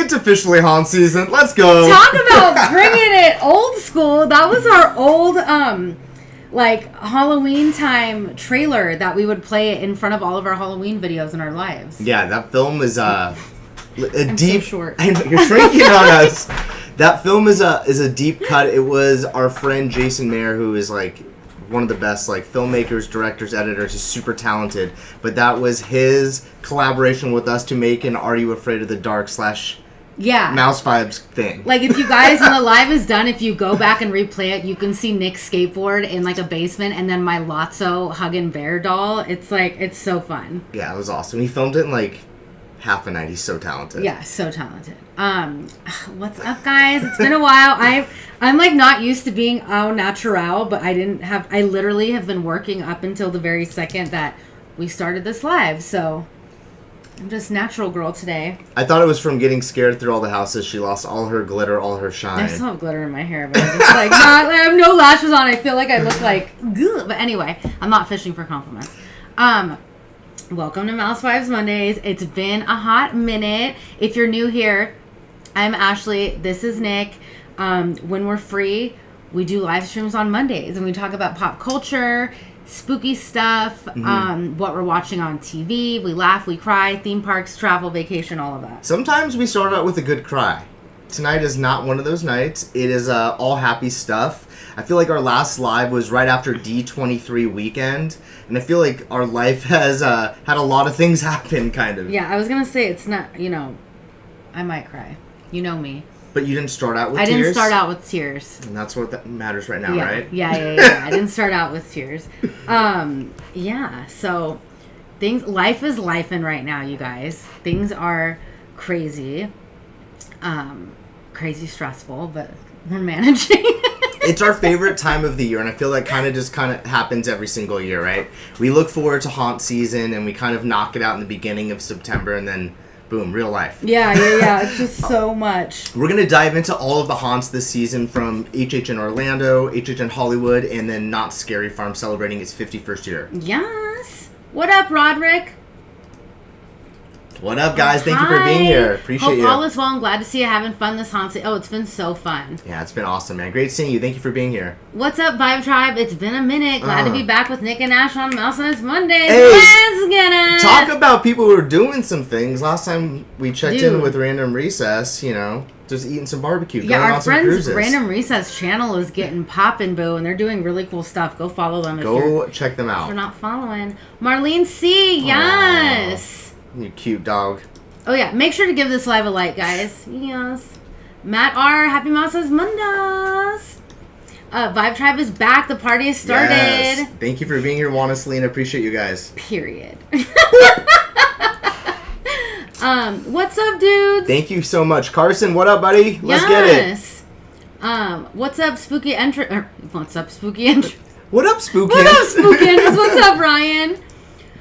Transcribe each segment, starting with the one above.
It's officially haunt season. Let's go. Talk about bringing it old school. That was our old, Halloween time trailer that we would play in front of all of our Halloween videos in our lives. Yeah, that film is I'm deep. so short. I know, you're shrinking on us. That film is a deep cut. It was our friend Jason Mayer, who is one of the best filmmakers, directors, editors. He's super talented. But that was his collaboration with us to make an Are You Afraid of the Dark / Mouse Vibes thing. If you guys, when the live is done, if you go back and replay it, you can see Nick's skateboard in a basement, and then my Lotso hugging bear doll. It's it's so fun. Yeah, it was awesome. He filmed it in half a night. He's so talented. Yeah, so talented. What's up, guys? It's been a while. I'm not used to being au natural, but I literally have been working up until the very second that we started this live, so I'm just natural girl today. I thought it was from getting scared through all the houses. She lost all her glitter, all her shine. I still have glitter in my hair, but I'm just I have no lashes on. I feel like I look good. But anyway, I'm not fishing for compliments. Welcome to Mouse Vibes Mondays. It's been a hot minute. If you're new here, I'm Ashley. This is Nick. When we're free, we do live streams on Mondays, and we talk about pop culture, spooky stuff, what we're watching on TV. We laugh, we cry, theme parks, travel, vacation, all of that. Sometimes we start out with a good cry. Tonight is not one of those nights. It is all happy stuff. I feel like our last live was right after D23 weekend, and I feel like our life has had a lot of things happen, kind of. Yeah, I was going to say, it's not, I might cry. You know me. But you didn't start out with tears? I didn't start out with tears. And that's what that matters right now, yeah. right? Yeah. I didn't start out with tears. So life is lifing right now, you guys. Things are crazy. Crazy stressful, but we're managing. It's our favorite time of the year, and I feel like kind of happens every single year, right? We look forward to haunt season, and we kind of knock it out in the beginning of September, and then boom, real life. Yeah. It's just so much. We're going to dive into all of the haunts this season from HHN Orlando, HHN Hollywood, and then Knott Scary Farm celebrating its 51st year. Yes. What up, Roderick? What up, guys? Thank you for being here. Appreciate you. Hope all is well. I'm glad to see you having fun this haunt season. Oh, it's been so fun. Yeah, it's been awesome, man. Great seeing you. Thank you for being here. What's up, Vibe Tribe? It's been a minute. Glad to be back with Nick and Ash on Mouse Vibes Mondays. Hey, let's get it. Talk about people who are doing some things. Last time we checked in with Random Recess, just eating some barbecue. Yeah, going our on some friends' cruises. Random Recess channel is getting poppin', boo, and they're doing really cool stuff. Go follow them. Go check them out. If you're not following. Marlene C, yes. You cute dog. Oh, yeah. Make sure to give this live a like, guys. Yes. Matt R, Happy Mouse Vibes Mondays. Vibe Tribe is back. The party has started. Yes. Thank you for being here, Juana Selena. Appreciate you guys. Period. What's up, dudes? Thank you so much. Carson, what up, buddy? Let's get it. What's up, Spooky Entrance? What's up, Spooky Entrance? What up, Spooky? What up, Spooky Entrance? What's up, Ryan?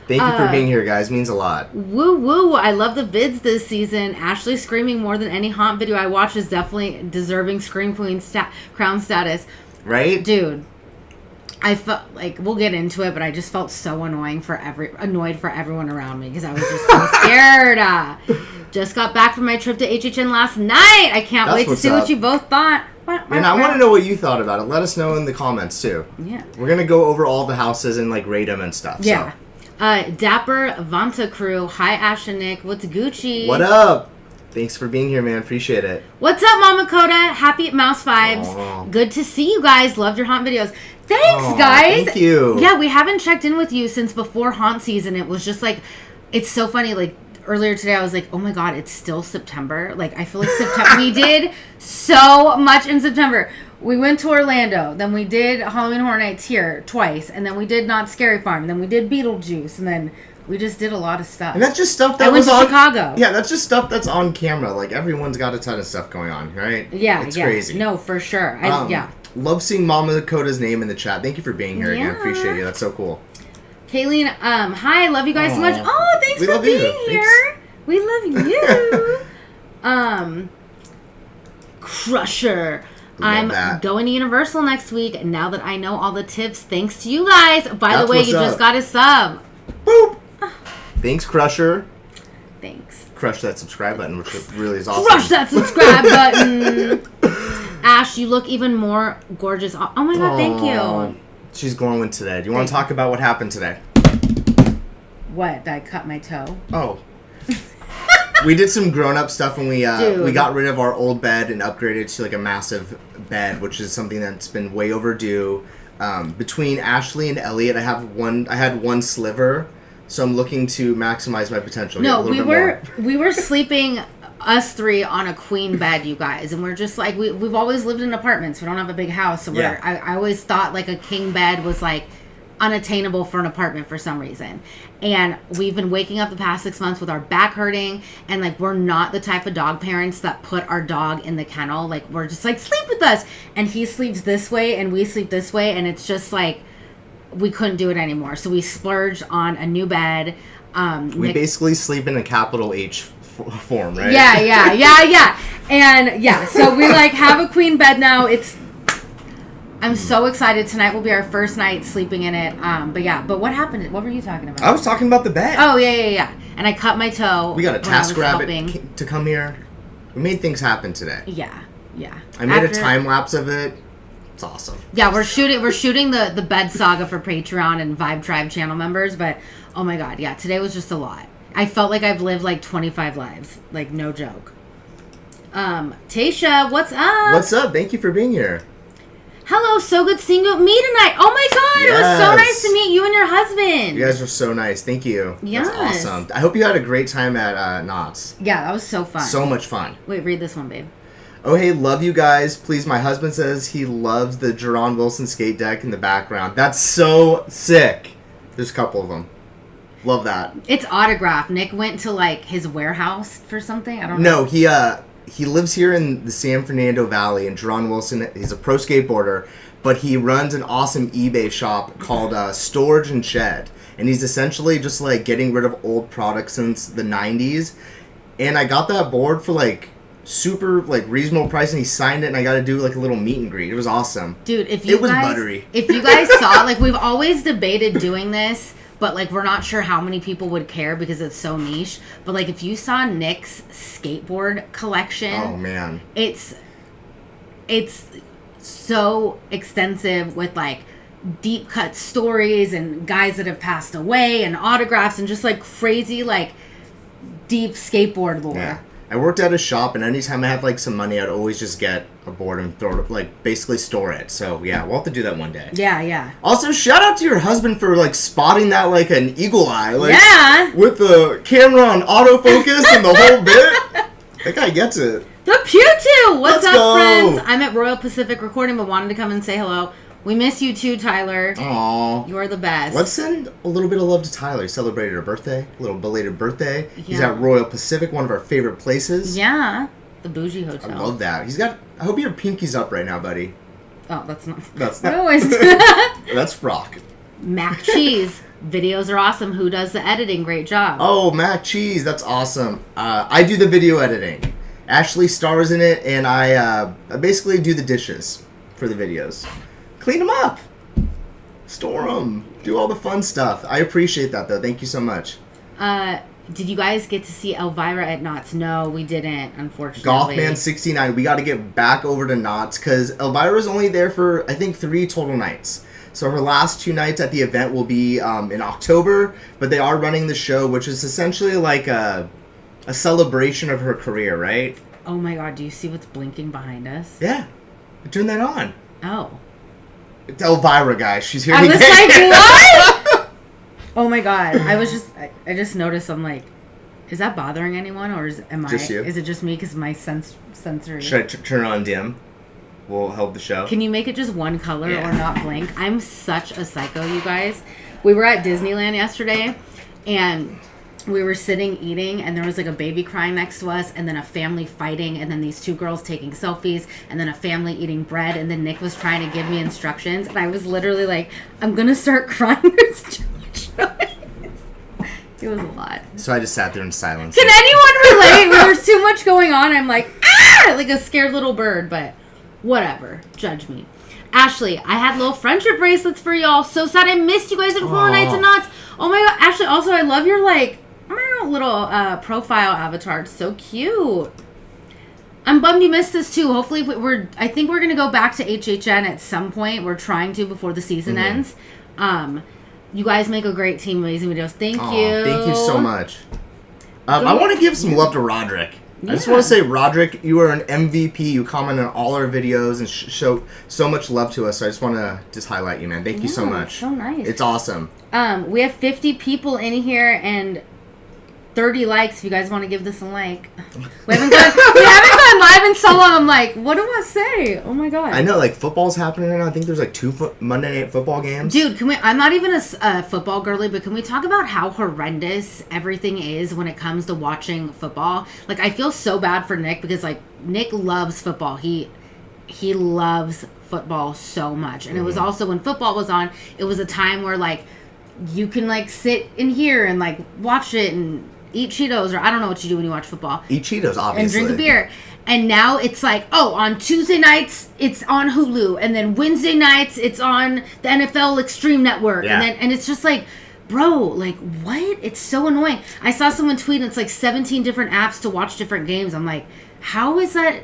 Thank you for being here, guys. Means a lot. Woo woo. I love the vids this season. Ashley screaming more than any haunt video I watch is definitely deserving Scream Queen crown status. Right? Dude, I felt we'll get into it, but I just felt so annoyed for everyone around me because I was just so scared. Just got back from my trip to HHN last night. I can't wait to see what you both thought. And I want to know what you thought about it. Let us know in the comments, too. Yeah. We're going to go over all the houses and, rate them and stuff. Yeah. So. Dapper Vanta Crew. Hi, Ash and Nick. What's Gucci? What up? Thanks for being here, man. Appreciate it. What's up, Mama Coda? Happy Mouse Vibes. Aww. Good to see you guys. Loved your haunt videos. Thanks, guys. Thank you. Yeah, we haven't checked in with you since before haunt season. It was just it's so funny. Earlier today, I was like, oh my God, it's still September. I feel like September. We did so much in September. We went to Orlando. Then we did Halloween Horror Nights here twice. And then we did Knott Scary Farm. Then we did Beetlejuice. And then we just did a lot of stuff. And that's just stuff that I went to Chicago. Yeah, that's just stuff that's on camera. Everyone's got a ton of stuff going on, right? Yeah, it's crazy. No, for sure. Love seeing Mama Dakota's name in the chat. Thank you for being here again. Appreciate you. That's so cool. Kayleen, hi. Love you guys so much. Oh, thanks for being here. We love you. Crusher. I'm going to Universal next week. Now that I know all the tips, thanks to you guys. By the way, you just got a sub. Boop. Thanks, Crusher. Thanks. Crush that subscribe button, which really is awesome. Crush that subscribe button. Ash, you look even more gorgeous. Oh my god, thank you. She's glowing today. Do you want to talk about what happened today? What? That I cut my toe? Oh. We did some grown-up stuff when we got rid of our old bed and upgraded to like a massive bed, which is something that's been way overdue. Between Ashley and Elliot, I had one sliver, so I'm looking to maximize my potential. No, we were sleeping us three on a queen bed, you guys, and we're just like we've always lived in apartments. We don't have a big house, so I always thought like a king bed was like unattainable for an apartment for some reason. And we've been waking up the past 6 months with our back hurting, and like we're not the type of dog parents that put our dog in the kennel. Like we're just like, sleep with us, and he sleeps this way and we sleep this way, and it's just like we couldn't do it anymore. So we splurged on a new bed. We basically sleep in a capital H form, right? Yeah. And yeah, so we like have a queen bed now. I'm so excited. Tonight will be our first night sleeping in it. But what happened? What were you talking about? I was talking about the bed. Oh, yeah. And I cut my toe. We got a TaskRabbit to come here. We made things happen today. Yeah. I made a time lapse of it. It's awesome. Yeah, we're shooting the bed saga for Patreon and Vibe Tribe channel members, but oh my god, yeah, today was just a lot. I felt like I've lived like 25 lives. Like, no joke. Tasha, what's up? What's up? Thank you for being here. Hello, so good seeing you. Me tonight. Oh my god, It was so nice to meet you and your husband. You guys are so nice. Thank you. Yes. That's awesome. I hope you had a great time at Knott's. Yeah, that was so fun. So much fun. Wait, read this one, babe. Oh, hey, love you guys. Please, my husband says he loves the Jerron Wilson skate deck in the background. That's so sick. There's a couple of them. Love that. It's autographed. Nick went to like his warehouse for something. I don't know. No, he lives here in the San Fernando Valley, and Jerron Wilson, he's a pro skateboarder, but he runs an awesome eBay shop called Storage and Shed, and he's essentially just like getting rid of old products since the 90s, and I got that board for like super like reasonable price, and he signed it, and I got to do like a little meet and greet. It was awesome. Dude, it was buttery. If you guys saw, like, we've always debated doing this, but like we're not sure how many people would care because it's so niche. But like if you saw Nick's skateboard collection, oh man, it's so extensive with like deep cut stories and guys that have passed away and autographs and just like crazy like deep skateboard lore. Yeah. I worked at a shop, and anytime I had like some money, I'd always just get a board and throw it, like basically store it. So yeah, we'll have to do that one day. Yeah. Also, shout out to your husband for like spotting that like an eagle eye, like with the camera on autofocus and the whole bit. That guy gets it. The Pew2! What's up, friends? I'm at Royal Pacific recording, but wanted to come and say hello. We miss you too, Tyler. Aww. You're the best. Let's send a little bit of love to Tyler. He celebrated her birthday. A little belated birthday. Yeah. He's at Royal Pacific, one of our favorite places. Yeah. The bougie hotel. I love that. I hope your pinky's up right now, buddy. Oh, that's not. That's not. That's rock. Mac Cheese. Videos are awesome. Who does the editing? Great job. Oh, Mac Cheese. That's awesome. I do the video editing. Ashley stars in it, and I basically do the dishes for the videos. Clean them up. Store them. Do all the fun stuff. I appreciate that, though. Thank you so much. Did you guys get to see Elvira at Knott's? No, we didn't, unfortunately. Golfman 69. We got to get back over to Knott's because Elvira's only there for, I think, 3 total nights. So her last 2 nights at the event will be in October, but they are running the show, which is essentially like a celebration of her career, right? Oh my god, do you see what's blinking behind us? Yeah. Turn that on. Oh. It's Elvira, guys. She's here. I was like, what? Oh my god. I just noticed, I'm like, is that bothering anyone, or is it just me because my sensory? Should I turn on dim? Will help the show. Can you make it just one color or not blink? I'm such a psycho, you guys. We were at Disneyland yesterday, and we were sitting eating, and there was like a baby crying next to us, and then a family fighting, and then these 2 girls taking selfies, and then a family eating bread, and then Nick was trying to give me instructions, and I was literally like, I'm gonna start crying. There's too much noise. It was a lot. So I just sat there in silence. Can anyone relate? When there's too much going on, I'm like, like a scared little bird, but whatever. Judge me. Ashley, I had little friendship bracelets for y'all. So sad I missed you guys at 4 nights and Knott's. Oh my god, Ashley, also I love your like, little profile avatar. It's so cute. I'm bummed you missed this too. Hopefully, I think we're gonna go back to HHN at some point. We're trying to before the season ends. You guys make a great team. Amazing videos. Thank you. Thank you so much. I want to give some love to Roderick. Yeah. I just want to say, Roderick, you are an MVP. You comment on all our videos and show so much love to us. So I just want to highlight you, man. Thank you so much. So nice. It's awesome. We have 50 people in here and 30 likes if you guys want to give this a like. We haven't gone live in so long. I'm like, what do I say? Oh my god. I know, like, football's happening right now. I think there's like 2 Monday Night Football games. Dude, I'm not even a football girly, but can we talk about how horrendous everything is when it comes to watching football? Like, I feel so bad for Nick because, like, Nick loves football. He loves football so much. And it was also when football was on, it was a time where, like, you can, like, sit in here and, like, watch it and eat Cheetos, or I don't know what you do when you watch football. Eat Cheetos, obviously. And drink a beer. And now it's like, on Tuesday nights, it's on Hulu. And then Wednesday nights, it's on the NFL Extreme Network. Yeah. And it's just like, bro, like, what? It's so annoying. I saw someone tweet, and it's like 17 different apps to watch different games. I'm like, how is that?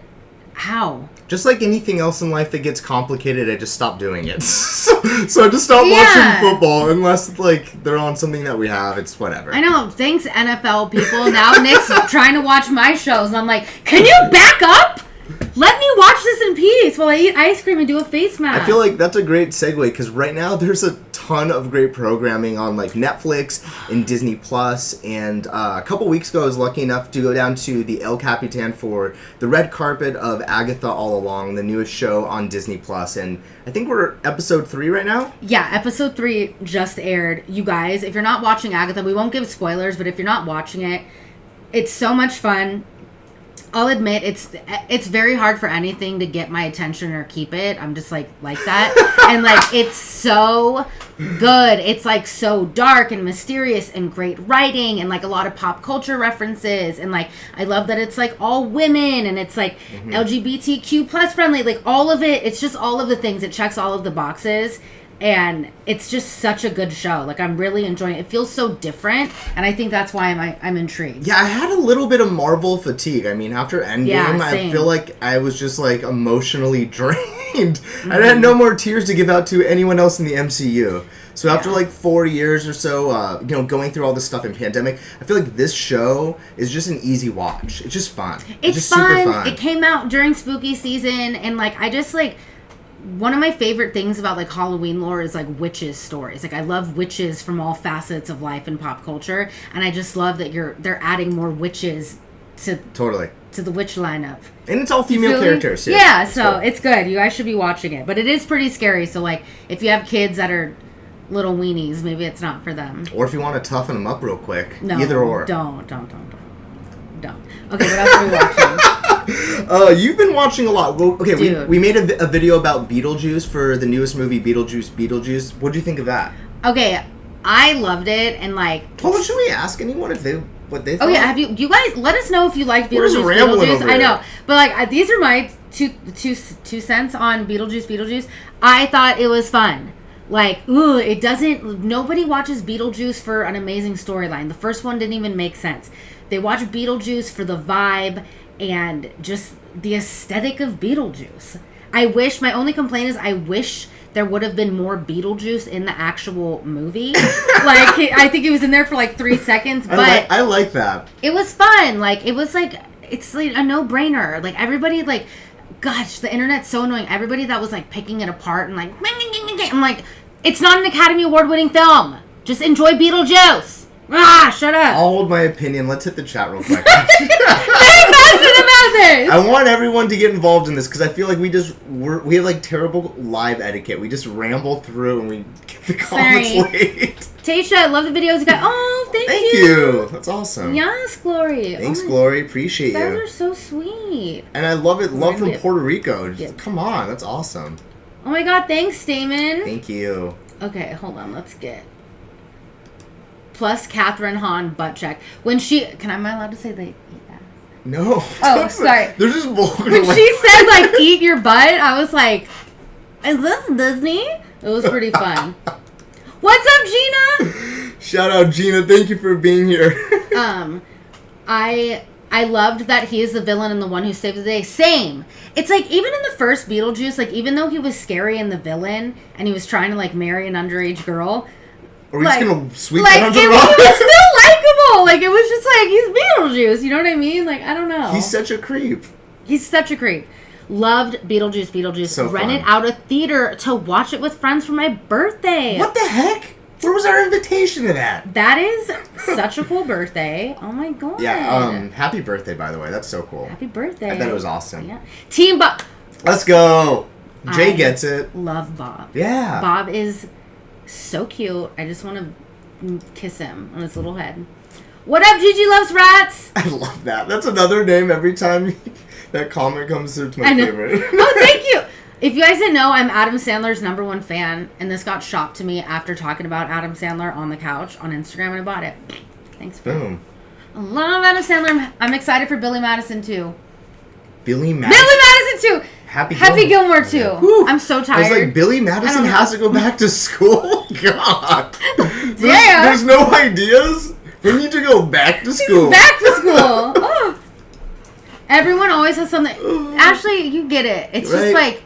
How? Just like anything else in life that gets complicated, I just stopped doing it. so I just stopped watching football unless, like, they're on something that we have. It's whatever. I know. Thanks, NFL people. Now Nick's trying to watch my shows, and I'm like, can you back up? Let me watch this in peace while I eat ice cream and do a face mask. I feel like that's a great segue because right now there's a ton of great programming on, like, Netflix and Disney Plus. And a couple weeks ago, I was lucky enough to go down to the El Capitan for the red carpet of Agatha All Along, the newest show on Disney Plus. And I think we're episode 3 right now. Yeah, episode 3 just aired. You guys, if you're not watching Agatha, we won't give spoilers, but if you're not watching it, it's so much fun. I'll admit it's very hard for anything to get my attention or keep it. I'm just like that. And like it's so good. It's like so dark and mysterious and great writing and like a lot of pop culture references and like I love that it's like all women and it's like LGBTQ plus friendly. Like all of it, it's just all of the things. It checks all of the boxes. And it's just such a good show. Like, I'm really enjoying it. It feels so different, and I think that's why I'm intrigued. Yeah, I had a little bit of Marvel fatigue. I mean, after Endgame, I feel like I was just, like, emotionally drained. I had no more tears to give out to anyone else in the MCU. So after, like, 4 years or so, going through all this stuff in pandemic, I feel like this show is just an easy watch. It's just fun. It's just fun. Super fun. It came out during spooky season, and, like, I just, like... One of my favorite things about, like, Halloween lore is, like, witches stories. Like, I love witches from all facets of life and pop culture. And I just love that they're adding more witches to the witch lineup. And it's all female characters. Yeah, so cool. It's good. You guys should be watching it. But it is pretty scary. So, like, if you have kids that are little weenies, maybe it's not for them. Or if you want to toughen them up real quick. No, either or. Don't. Okay, what else are we watching? You've been watching a lot. Well, okay, Dude. we made a video about Beetlejuice for the newest movie, Beetlejuice. What do you think of that? Okay, I loved it, and like... Well, should we ask anyone what they thought? Oh yeah, have you guys, let us know if you liked We're just rambling over I know, here. but like, these are my two cents on Beetlejuice. I thought it was fun. Like, nobody watches Beetlejuice for an amazing storyline. The first one didn't even make sense. They watch Beetlejuice for the vibe and just the aesthetic of Beetlejuice. My only complaint is I wish there would have been more Beetlejuice in the actual movie. Like, I think he was in there for like 3 seconds, but I like that. It was fun. Like, it's like a no-brainer. Like, everybody, like, gosh, the internet's so annoying. Everybody that was like picking it apart and like, I'm like, it's not an Academy Award-winning film. Just enjoy Beetlejuice. Shut up. I'll hold my opinion. Let's hit the chat real quick. Very passionate about this. I want everyone to get involved in this because I feel like we have like terrible live etiquette. We just ramble through and we get the comments late. Tasha, I love the videos you got. Oh, thank Thank you. That's awesome. Yes, Glory. Thanks, Glory. Appreciate you. You guys are so sweet. And I love it. Love from Puerto Rico. Come on. That's awesome. Oh my God. Thanks, Damon. Thank you. Okay, hold on. Let's get... Plus Catherine Hahn butt check. Am I allowed to say they eat ass? No. Oh, sorry. They're just vulgar. When she said, like, eat your butt, I was like, is this Disney? It was pretty fun. What's up, Gina? Shout out, Gina. Thank you for being here. I loved that he is the villain and the one who saved the day. Same. It's like, even in the first Beetlejuice, like, even though he was scary and the villain, and he was trying to, like, marry an underage girl... Are we just gonna sweep like, that under the he rug? was still likable! Like, it was just like, he's Beetlejuice, you know what I mean? Like, I don't know. He's such a creep. He's such a creep. Loved Beetlejuice. So rented fun. out a theater to watch it with friends for my birthday. What the heck? Where was our invitation to that? That is such a cool birthday. Oh my god. Yeah, happy birthday, by the way. That's so cool. Happy birthday. I bet it was awesome. Yeah. Team Bob. Let's go. Jay gets it. Love Bob. Yeah. Bob is so cute. I just want to kiss him on his little head. What up, Gigi Loves Rats? I love that. That's another name every time that comment comes through. It's my favorite. Oh, thank you. If you guys didn't know, I'm Adam Sandler's #1 fan, and this got shopped to me after talking about Adam Sandler on the couch on Instagram, and I bought it. Thanks, Boom. I love Adam Sandler. I'm excited for Billy Madison, too. Billy Madison. Billy Madison, too! Happy Gilmore, too. Whew. I'm so I tired. was like, Billy Madison has to go back to school? God. Yeah. There's no ideas? We need to go back to school. He's back to school! Oh. Everyone always has something. Ashley, you get it. It's just like,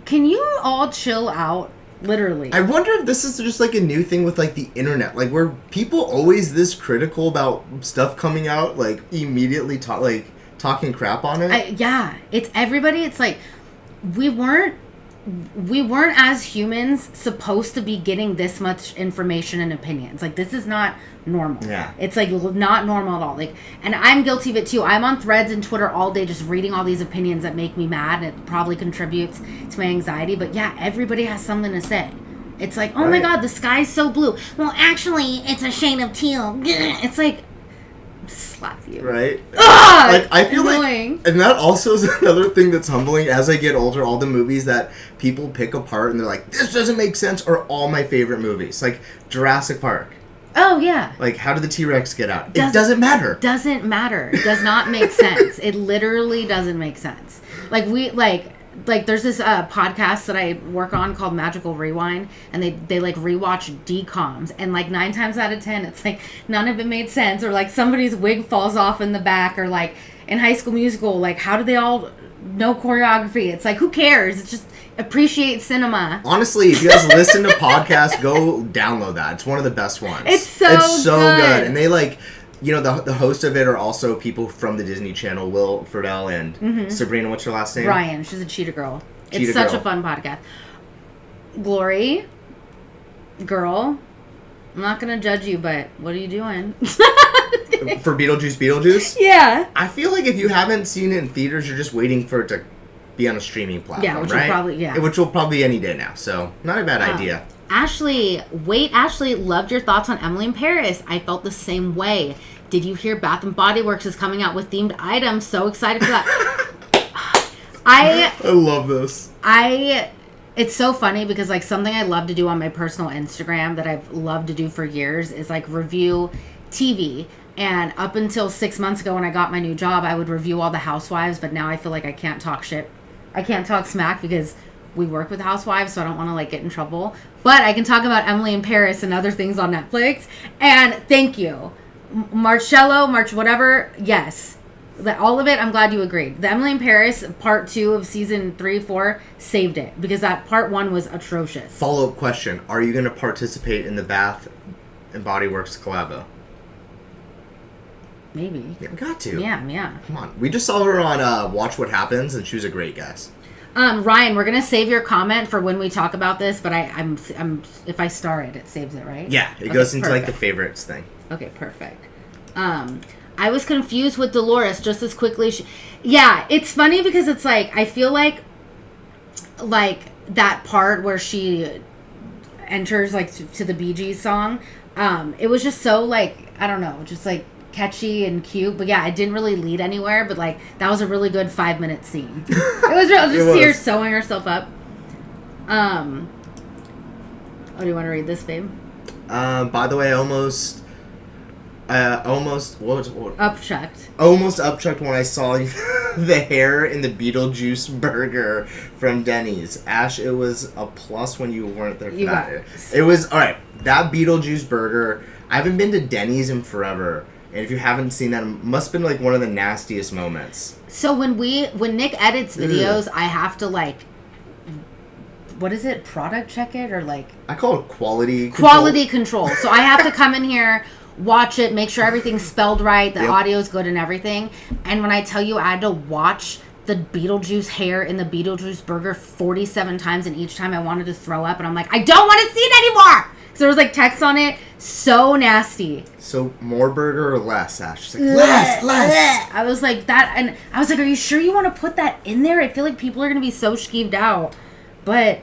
can you all chill out? Literally. I wonder if this is just like a new thing with like the internet, like where people always this critical about stuff coming out, like immediately talking crap on it. Yeah, it's everybody. It's like we weren't as humans supposed to be getting this much information and opinions. Like, this is not normal. Yeah. It's like not normal at all. Like, and I'm guilty of it too. I'm on Threads and Twitter all day just reading all these opinions that make me mad, and it probably contributes to my anxiety. But yeah, everybody has something to say. It's like, oh my god, the sky's so blue. Well, actually, it's a shade of teal. It's like, slap you. Right? Ugh, like, I feel annoying. like, and that also is another thing that's humbling as I get older, all the movies that people pick apart and they're like, this doesn't make sense, are all my favorite movies. Like, Jurassic Park. Oh, yeah. Like, how did the T-Rex get out? It doesn't matter. Doesn't matter. It does not make sense. It literally doesn't make sense. Like, there's this podcast that I work on called Magical Rewind, and they like rewatch DComs, and like 9 times out of 10 it's like none of it made sense, or like somebody's wig falls off in the back, or like in High School Musical, like how do they all know choreography? It's like, who cares? It's just appreciate cinema. Honestly, if you guys listen to podcasts, go download that. It's one of the best ones. It's so good. And they like, you know, the host of it are also people from the Disney Channel, Will Friedle and Sabrina, what's her last name? Ryan. She's a cheetah girl. It's Cheetah such girl. a fun podcast. Glory, girl, I'm not going to judge you, but what are you doing? For Beetlejuice? Yeah. I feel like if you haven't seen it in theaters, you're just waiting for it to be on a streaming platform, Yeah, which right? Which will probably be any day now, so not a bad idea. Ashley, loved your thoughts on Emily in Paris. I felt the same way. Did you hear Bath & Body Works is coming out with themed items? So excited for that. I love this. It's so funny because like something I love to do on my personal Instagram that I've loved to do for years is like review TV. And up until 6 months ago when I got my new job, I would review all the housewives, but now I feel like I can't talk shit. I can't talk smack because we work with housewives, so I don't want to like get in trouble. But I can talk about Emily in Paris and other things on Netflix. And thank you. March whatever, yes. All of it, I'm glad you agreed. The Emily in Paris part 2 of season 3, 4 saved it because that part 1 was atrocious. Follow-up question. Are you going to participate in the Bath & Body Works collabo? Maybe. Yeah, we got to. Yeah. Come on. We just saw her on Watch What Happens, and she was a great guest. Ryan, we're gonna save your comment for when we talk about this, but I'm if I star it, it saves it, right? Yeah, it goes into like the favorites thing. Okay, perfect. I was confused with Dolores just as quickly. Yeah, it's funny because it's like I feel like that part where she enters like to the Bee Gees song. It was just so like I don't know, just like catchy and cute, but yeah, it didn't really lead anywhere, but like that was a really good 5-minute scene. It was real, just see her sewing herself up. Oh, do you want to read this, babe? By the way, almost upchucked. Almost upchucked when I saw the hair in the Beetlejuice burger from Denny's. Ash, it was a plus when you weren't there for that. It was alright. That Beetlejuice burger, I haven't been to Denny's in forever. And if you haven't seen that, it must have been like one of the nastiest moments. So when Nick edits videos, I have to like, what is it? Product check it or like? I call it quality control. So I have to come in here, watch it, make sure everything's spelled right, the audio's good and everything. And when I tell you I had to watch the Beetlejuice hair in the Beetlejuice burger 47 times, and each time I wanted to throw up, and I'm like, I don't want to see it anymore! So there was like text on it, so nasty. So more burger or less, Ash? She's like, less. I was like, that, and I was like, are you sure you want to put that in there? I feel like people are going to be so skeeved out. But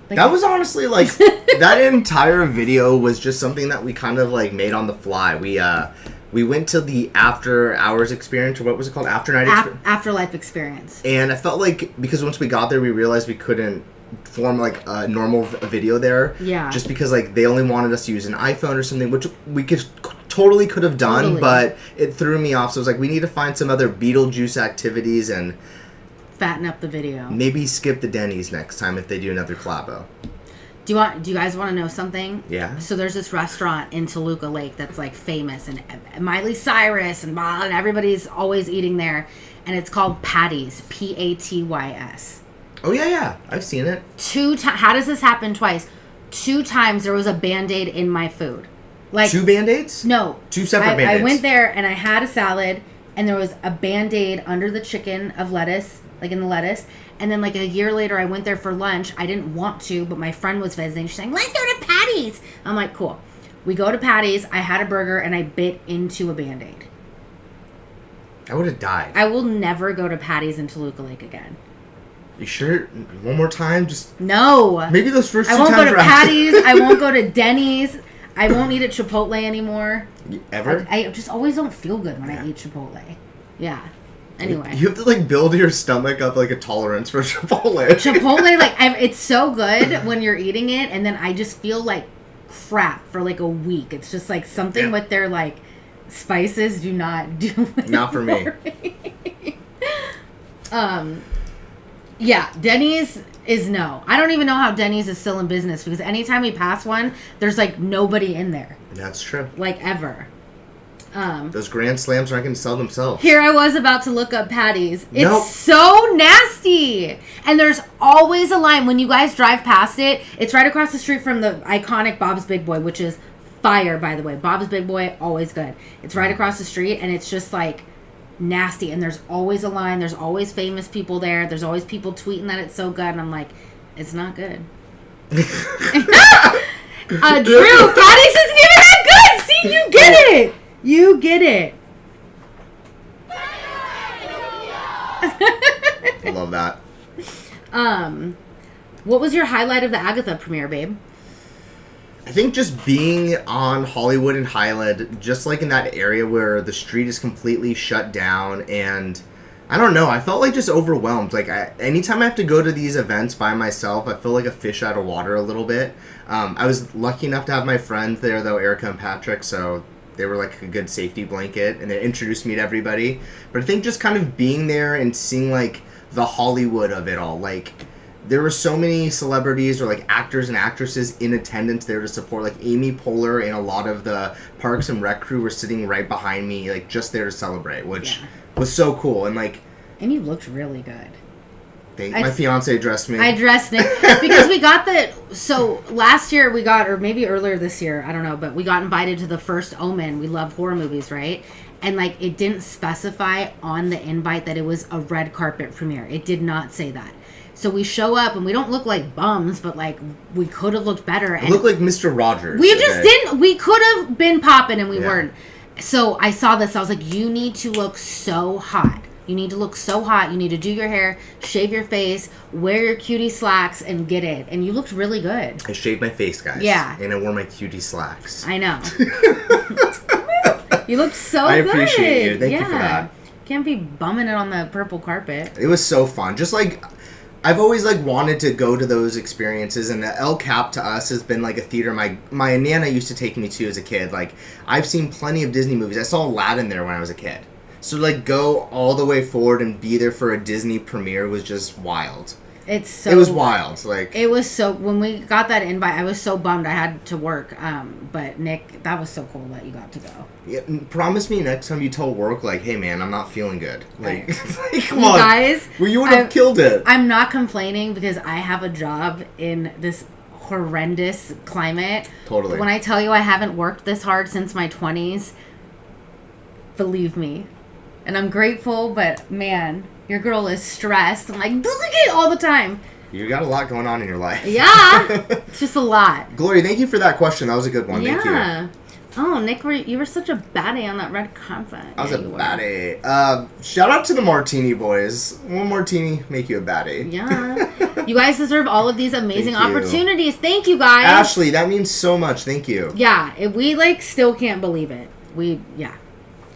like, that was honestly like, that entire video was just something that we kind of like made on the fly. We went to the after hours experience, or what was it called? Afterlife experience. And I felt like, because once we got there, we realized we couldn't form like a normal video there. Yeah. Just because like they only wanted us to use an iPhone or something, which we totally could have done, but it threw me off. So I was like, we need to find some other Beetlejuice activities and fatten up the video. Maybe skip the Denny's next time if they do another collabo. Do you guys want to know something? Yeah. So there's this restaurant in Toluca Lake that's like famous, and Miley Cyrus and everybody's always eating there, and it's called Patty's, Patys. Oh yeah, I've seen it. How does this happen twice? 2 times there was a Band-Aid in my food. Like 2 Band-Aids? No. 2 separate Band-Aids. I went there and I had a salad, and there was a Band-Aid under the chicken of lettuce, like in the lettuce. And then like a year later, I went there for lunch. I didn't want to, but my friend was visiting. She's saying, let's go to Patty's. I'm like, cool. We go to Patty's. I had a burger and I bit into a Band-Aid. I would have died. I will never go to Patty's in Toluca Lake again. You sure? One more time? Just no. Maybe those first 2 times. I won't go to Patty's. I won't go to Denny's. I won't eat at Chipotle anymore. Ever? I just always don't feel good when I eat Chipotle. Yeah. Anyway. You have to like build your stomach up like a tolerance for Chipotle. Chipotle, like it's so good when you're eating it, and then I just feel like crap for like a week. It's just like something with their like spices do not do it. Not for me. Yeah, Denny's is no. I don't even know how Denny's is still in business, because anytime we pass one, there's like nobody in there. That's true. Like ever. Those Grand Slams aren't going to sell themselves. Here I was about to look up Patty's. It's so nasty. And there's always a line. When you guys drive past it, it's right across the street from the iconic Bob's Big Boy, which is fire, by the way. Bob's Big Boy, always good. It's right across the street, and it's just like nasty. And there's always a line. There's always famous people there. There's always people tweeting that it's so good. And I'm like, it's not good. Drew, Patty's isn't even that good. See, you get it. You get it. I love that. What was your highlight of the Agatha premiere, babe? I think just being on Hollywood and Highland, just like in that area where the street is completely shut down, and I don't know, I felt like just overwhelmed. Like anytime I have to go to these events by myself, I feel like a fish out of water a little bit. I was lucky enough to have my friends there though, Erica and Patrick, so they were like a good safety blanket, and they introduced me to everybody. But I think just kind of being there and seeing like the Hollywood of it all, like there were so many celebrities or like actors and actresses in attendance there to support. Like Amy Poehler and a lot of the Parks and Rec crew were sitting right behind me, like just there to celebrate, which was so cool. And like, and you looked really good. My fiance dressed me. I dressed Nick because we got so last year we got, or maybe earlier this year, I don't know, but we got invited to the first Omen. We love horror movies, right? And like it didn't specify on the invite that it was a red carpet premiere. It did not say that. So we show up and we don't look like bums, but like we could have looked better. And look like Mr. Rogers. We just didn't. We could have been popping and we weren't. So I saw this. I was like, you need to look so hot. You need to look so hot. You need to do your hair, shave your face, wear your cutie slacks, and get it. And you looked really good. I shaved my face, guys. Yeah. And I wore my cutie slacks. I know. You looked so good. I appreciate you. Thank you for that. Can't be bumming it on the purple carpet. It was so fun. Just like, I've always like wanted to go to those experiences, and the El Cap to us has been like a theater my Nana used to take me to as a kid. Like, I've seen plenty of Disney movies. I saw Aladdin there when I was a kid. So, like, go all the way forward and be there for a Disney premiere was just wild. It was wild. Like it was so when we got that invite, I was so bummed I had to work. But Nick, that was so cool that you got to go. Yeah, promise me next time you tell work, like, hey man, I'm not feeling good. Like, right. Come on, guys. Well, you would have killed it. I'm not complaining because I have a job in this horrendous climate. Totally. When I tell you I haven't worked this hard since my 20s, believe me. And I'm grateful, but man, your girl is stressed. I'm like, all the time. You got a lot going on in your life. Yeah. It's just a lot. Glory, thank you for that question. That was a good one. Yeah. Thank you. Oh, Nick, you were such a baddie on that red carpet. I was a baddie. Shout out to the Martini boys. One martini, make you a baddie. Yeah. You guys deserve all of these amazing Thank you. opportunities. Thank you, guys. Ashley, that means so much. Thank you. Yeah. We, still can't believe it.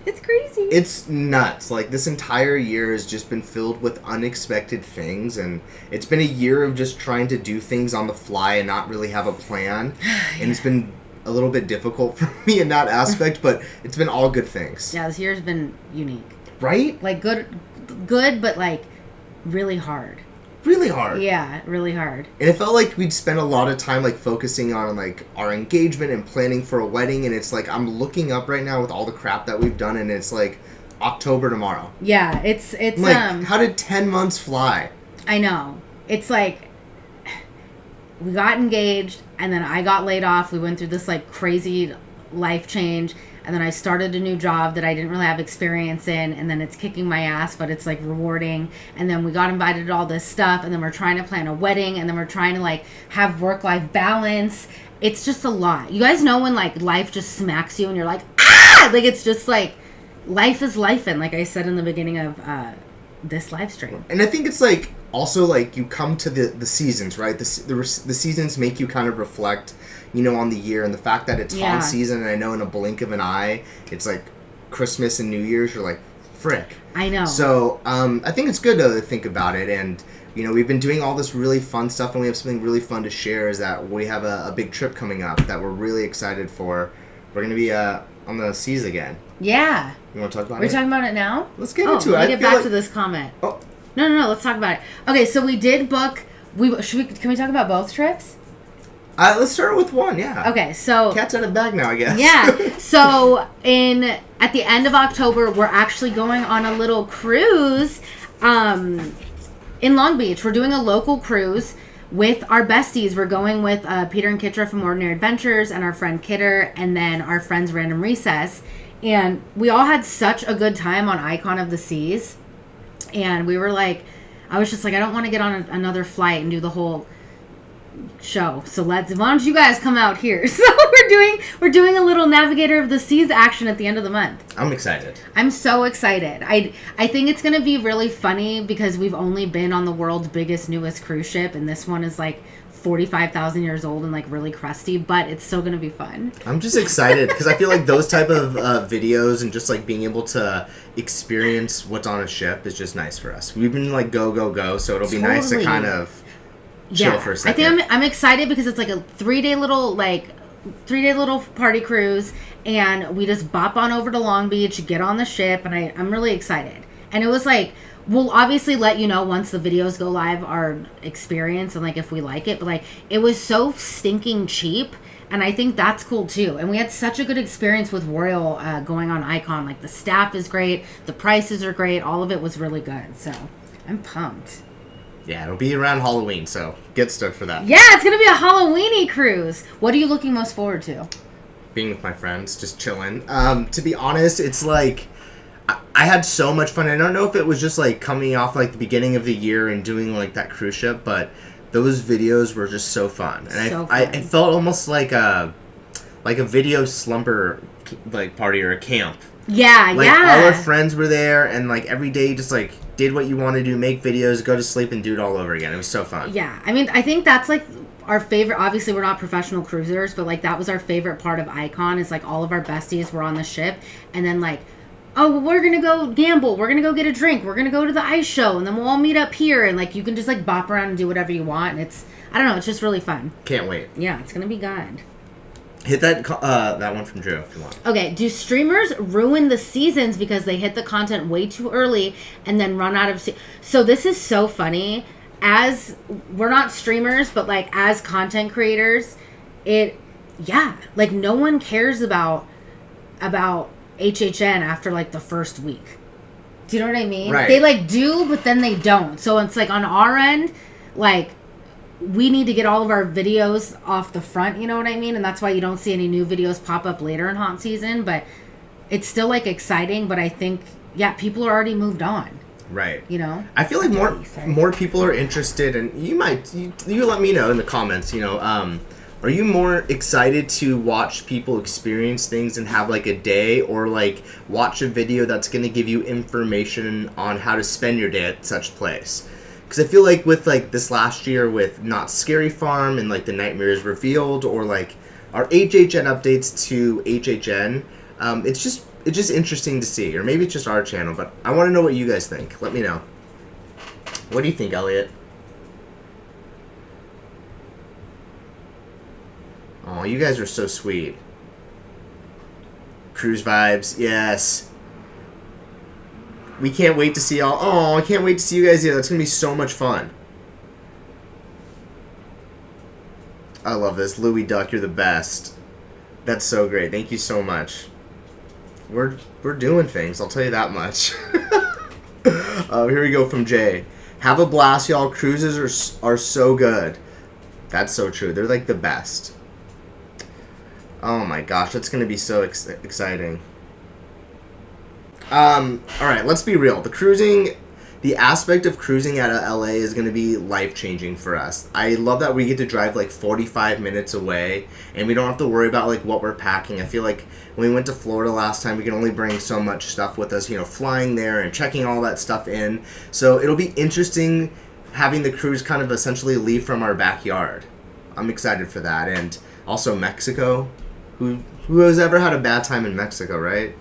It's crazy. It's nuts. Like, this entire year has just been filled with unexpected things, and it's been a year of just trying to do things on the fly and not really have a plan. And it's been a little bit difficult for me in that aspect, but it's been all good things. Yeah, this year's been unique. Right? Like, good, but, really hard. Really hard. Yeah, really hard. And it felt like we'd spent a lot of time, focusing on, our engagement and planning for a wedding, and it's I'm looking up right now with all the crap that we've done, and it's, October tomorrow. Yeah, it's how did 10 months fly? I know. It's we got engaged, and then I got laid off. We went through this, crazy life change, and then I started a new job that I didn't really have experience in, and then it's kicking my ass, but it's, rewarding. And then we got invited to all this stuff, and then we're trying to plan a wedding, and then we're trying to, have work-life balance. It's just a lot. You guys know when, life just smacks you, and you're like, ah! It's just, life is life, and like I said in the beginning of this live stream. And I think it's, also, you come to the seasons, right? The seasons make you kind of reflect, on the year, and the fact that it's haunt season, and I know in a blink of an eye, it's Christmas and New Year's, you're like, frick. I know. So, I think it's good to think about it, and, we've been doing all this really fun stuff, and we have something really fun to share, is that we have a big trip coming up that we're really excited for. We're going to be on the seas again. Yeah. You want to talk about it? We're talking about it now? Let's get into it. Let me get back to this comment. Oh. No, let's talk about it. Okay, so we did book... Can we talk about both trips? Let's start with one, yeah. Okay, so... Cat's out of the bag now, I guess. Yeah. So, at the end of October, we're actually going on a little cruise in Long Beach. We're doing a local cruise with our besties. We're going with Peter and Kitra from Ordinary Adventures and our friend Kidder, and then our friends Random Recess. And we all had such a good time on Icon of the Seas. And we were I was just I don't want to get on another flight and do the whole show. So why don't you guys come out here? So we're doing a little Navigator of the Seas action at the end of the month. I'm excited. I'm so excited. I think it's going to be really funny because we've only been on the world's biggest, newest cruise ship. And this one is 45,000 years old and really crusty, but it's still going to be fun. I'm just excited because I feel those type of videos and just being able to experience what's on a ship is just nice for us. We've been go, so it'll be nice to kind of chill for a second. I think I'm excited because it's a 3-day little party cruise, and we just bop on over to Long Beach, get on the ship, and I'm really excited. And it was we'll obviously let you know once the videos go live our experience and if we like it, but it was so stinking cheap, and I think that's cool too. And we had such a good experience with Royal going on Icon. The staff is great, the prices are great, all of it was really good. So I'm pumped. Yeah, it'll be around Halloween, so get stoked for that. Yeah, it's gonna be a Halloweeny cruise. What are you looking most forward to? Being with my friends, just chilling. To be honest, it's I had so much fun. I don't know if it was just coming off the beginning of the year and doing that cruise ship, but those videos were just so fun. And I felt almost like a video slumber party or a camp. Yeah, all our friends were there, and every day just did what you want to do, make videos, go to sleep, and do it all over again. It was so fun. Yeah, I mean, I think that's our favorite. Obviously, we're not professional cruisers, but that was our favorite part of Icon is all of our besties were on the ship, and then oh, well, we're gonna go gamble, we're gonna go get a drink, we're gonna go to the ice show, and then we'll all meet up here, and you can just bop around and do whatever you want, and it's, I don't know, it's just really fun. Can't wait. Yeah, it's gonna be good. Hit that one from Drew if you want. Okay, do streamers ruin the seasons because they hit the content way too early and then run out of so this is so funny. as we're not streamers, but like as content creators, like no one cares about HHN after like the first week. Do you know what I mean? Right. They like do, but then they don't. So it's like on our end, like we need to get all of our videos off the front, you know what I mean? And that's why you don't see any new videos pop up later in haunt season, but it's still like exciting, but I think people are already moved on. Right. You know? I feel like more people are interested, and you let me know in the comments, you know, are you more excited to watch people experience things and have like a day, or like watch a video that's going to give you information on how to spend your day at such place? Because I feel like with like this last year with Knott Scary Farm and like the Nightmares Revealed, or like our HHN updates to HHN, it's just interesting to see. Or maybe it's just our channel, but I want to know what you guys think. Let me know. What do you think, Elliot? Oh, you guys are so sweet. Cruise vibes, yes. We can't wait to see all. Oh, I can't wait to see you guys here. That's gonna be so much fun. I love this, Louie Duck. You're the best. That's so great. Thank you so much. We're doing things. I'll tell you that much. Here we go from Jay. Have a blast, y'all. Cruises are so good. That's so true. They're like the best. Oh my gosh, that's gonna be so exciting. Alright, let's be real. The aspect of cruising out of LA is gonna be life-changing for us. I love that we get to drive like 45 minutes away, and we don't have to worry about like what we're packing. I feel like when we went to Florida last time, we can only bring so much stuff with us, you know, flying there and checking all that stuff in. So it'll be interesting having the cruise kind of essentially leave from our backyard. I'm excited for that. And also Mexico. Who has ever had a bad time in Mexico, right?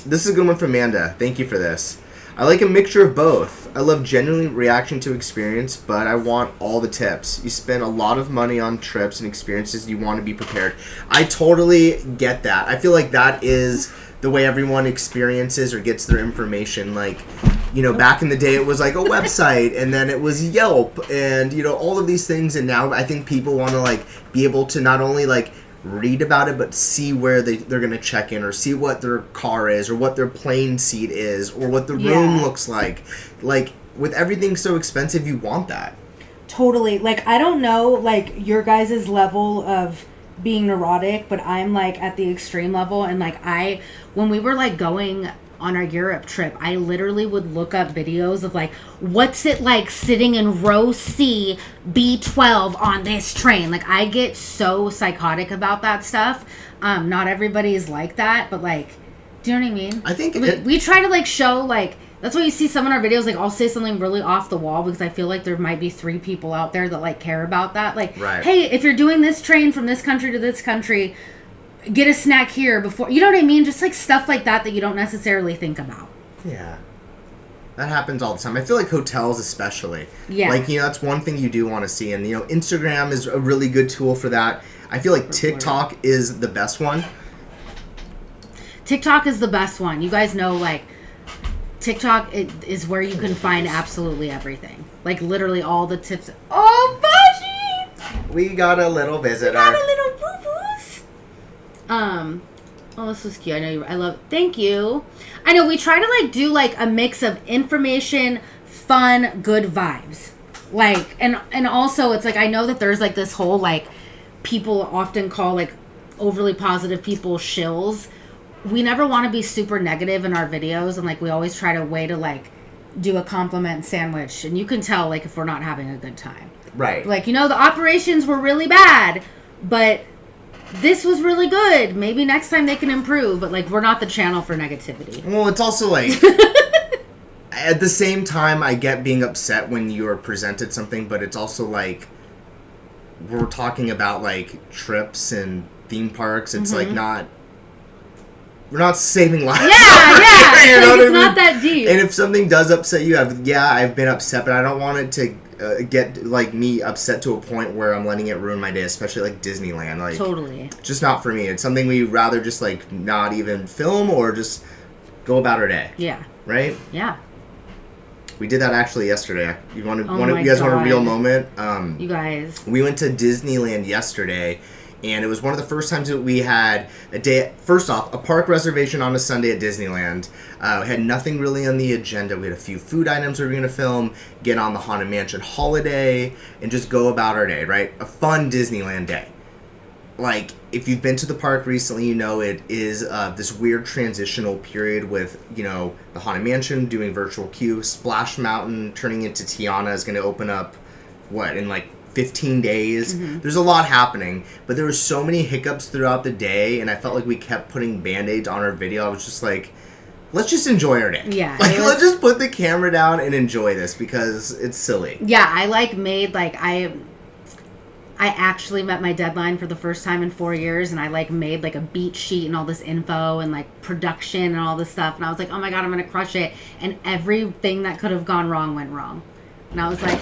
This is a good one from Amanda. Thank you for this. I like a mixture of both. I love genuine reaction to experience, but I want all the tips. You spend a lot of money on trips and experiences. You want to be prepared. I totally get that. I feel like that is the way everyone experiences or gets their information. Like, you know, back in the day it was like a website, and then it was Yelp, and, you know, all of these things. And now I think people want to like be able to not only like read about it, but see where they're going to check in, or see what their car is, or what their plane seat is, or what the room looks like. Like, with everything so expensive, you want that. Totally. Like, I don't know, like, your guys' level of being neurotic, but I'm like at the extreme level. And like when we were like going on our Europe trip, I literally would look up videos of like, what's it like sitting in row C, B12 on this train? Like, I get so psychotic about that stuff. Not everybody is like that, but like, do you know what I mean? I think we try to like show like, that's why you see some in our videos, like I'll say something really off the wall because I feel like there might be 3 people out there that like care about that. Like, hey, if you're doing this train from this country to this country, get a snack here before, you know what I mean? Just like stuff like that you don't necessarily think about. Yeah. That happens all the time. I feel like hotels especially. Yeah. Like, you know, that's one thing you do want to see. And, you know, Instagram is a really good tool for that. I feel like TikTok is the best one. TikTok is the best one. You guys know, like, TikTok is where you can find absolutely everything. Like, literally all the tips. Oh, Bashi! We got a little visitor. We got a little boo-boos. Oh, this was cute. I know I love. Thank you. I know we try to like do like a mix of information, fun, good vibes. Like, and also it's like I know that there's like this whole like people often call like overly positive people shills. We never want to be super negative in our videos, and like we always try to way to like do a compliment sandwich, and you can tell like if we're not having a good time. Right. Like, you know, the operations were really bad, but this was really good. Maybe next time they can improve, but like we're not the channel for negativity. Well, it's also like at the same time I get being upset when you're presented something, but it's also like we're talking about like trips and theme parks. It's like we're not saving lives. Yeah. You know like, what it's not that deep. And if something does upset you, I've been upset, but I don't want it to get like me upset to a point where I'm letting it ruin my day, especially like Disneyland. Like, totally, just not for me. It's something we rather just like not even film or just go about our day. Yeah. Right? Yeah. We did that actually yesterday. You Oh you my guys want a real God. moment? You guys. We went to Disneyland yesterday, and it was one of the first times that we had a day. First off, a park reservation on a Sunday at Disneyland. We had nothing really on the agenda. We had a few food items we were going to film, get on the Haunted Mansion holiday, and just go about our day, right? A fun Disneyland day. Like, if you've been to the park recently, you know it is this weird transitional period with, you know, the Haunted Mansion doing virtual queue, Splash Mountain turning into Tiana is going to open up, in like 15 days. Mm-hmm. There's a lot happening, but there were so many hiccups throughout the day, and I felt like we kept putting Band-Aids on our video. I was just like, let's just enjoy our day. Yeah. Like, let's just put the camera down and enjoy this because it's silly. Yeah, I made I actually met my deadline for the first time in 4 years, and I made a beat sheet and all this info and production and all this stuff, and I was like, oh my God, I'm gonna crush it, and everything that could have gone wrong went wrong, and I was like,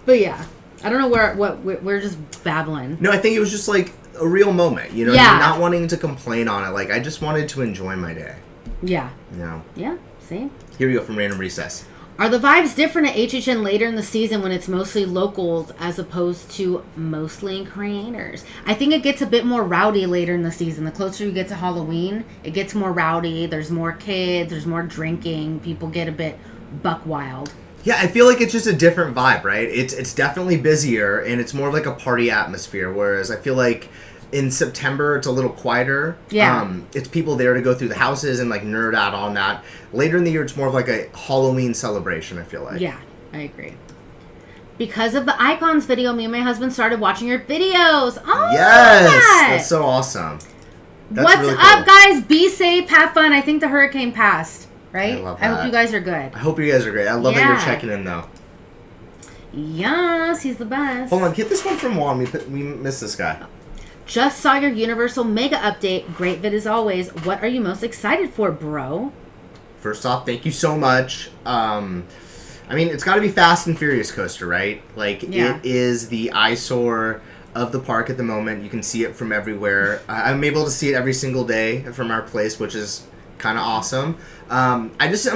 but yeah, I don't know we're just babbling. No, I think it was just a real moment, you know, Yeah. not wanting to complain on it. I just wanted to enjoy my day. Yeah. You know. Yeah. Same. Here we go from Random Recess. Are the vibes different at HHN later in the season when it's mostly locals as opposed to mostly creators? I think it gets a bit more rowdy later in the season. The closer you get to Halloween, it gets more rowdy. There's more kids. There's more drinking. People get a bit buck wild. Yeah, I feel like it's just a different vibe, right? It's definitely busier, and it's more like a party atmosphere, whereas I feel like in September, it's a little quieter. Yeah. It's people there to go through the houses and nerd out on that. Later in the year, it's more of a Halloween celebration, I feel like. Yeah, I agree. Because of the Icons video, me and my husband started watching your videos. Oh, yes! That's so awesome. That's What's really up, cool. guys? Be safe, have fun. I think the hurricane passed, right? I love I hope that. you guys are good. I hope you guys are great. I love that Yeah. you're checking in, though. Yes, he's the best. Hold on, get this one from Juan. We missed this guy. Just saw your Universal Mega Update. Great vid as always. What are you most excited for, bro? First off, thank you so much. I mean, it's got to be Fast and Furious Coaster, right? Yeah. It is the eyesore of the park at the moment. You can see it from everywhere. I'm able to see it every single day from our place, which is kind of awesome. I'm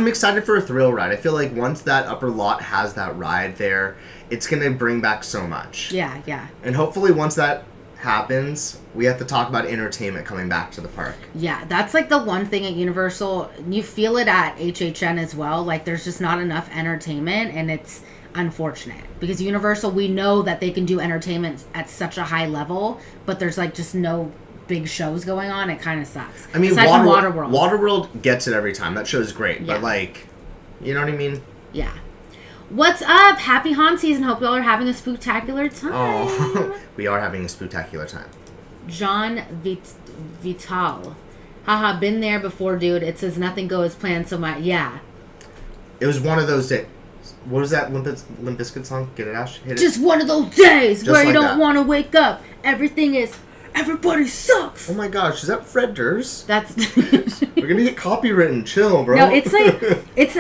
excited for a thrill ride. I feel like once that upper lot has that ride there, it's going to bring back so much. Yeah, yeah. And hopefully once that happens, we have to talk about entertainment coming back to the park. Yeah, that's the one thing at Universal. You feel it at HHN as well. There's just not enough entertainment, and it's unfortunate. Because Universal, we know that they can do entertainment at such a high level, but there's just no big shows going on. It kind of sucks. I mean, aside from Waterworld. Waterworld gets it every time. That show's great. Yeah. But you know what I mean? Yeah. What's up? Happy haunt season. Hope y'all are having a spooktacular time. Oh, we are having a spooktacular time. John Vital. Haha, been there before, dude. It says nothing go as planned, so yeah. It was one of those days. What was that Limp Bizkit song? Get it, Ash? Hit it. Just one of those days Just where you like don't that. want to wake up. Everybody sucks. Oh my gosh, is that Fred Durst? That's We're gonna get copywritten. Chill, bro. no. It's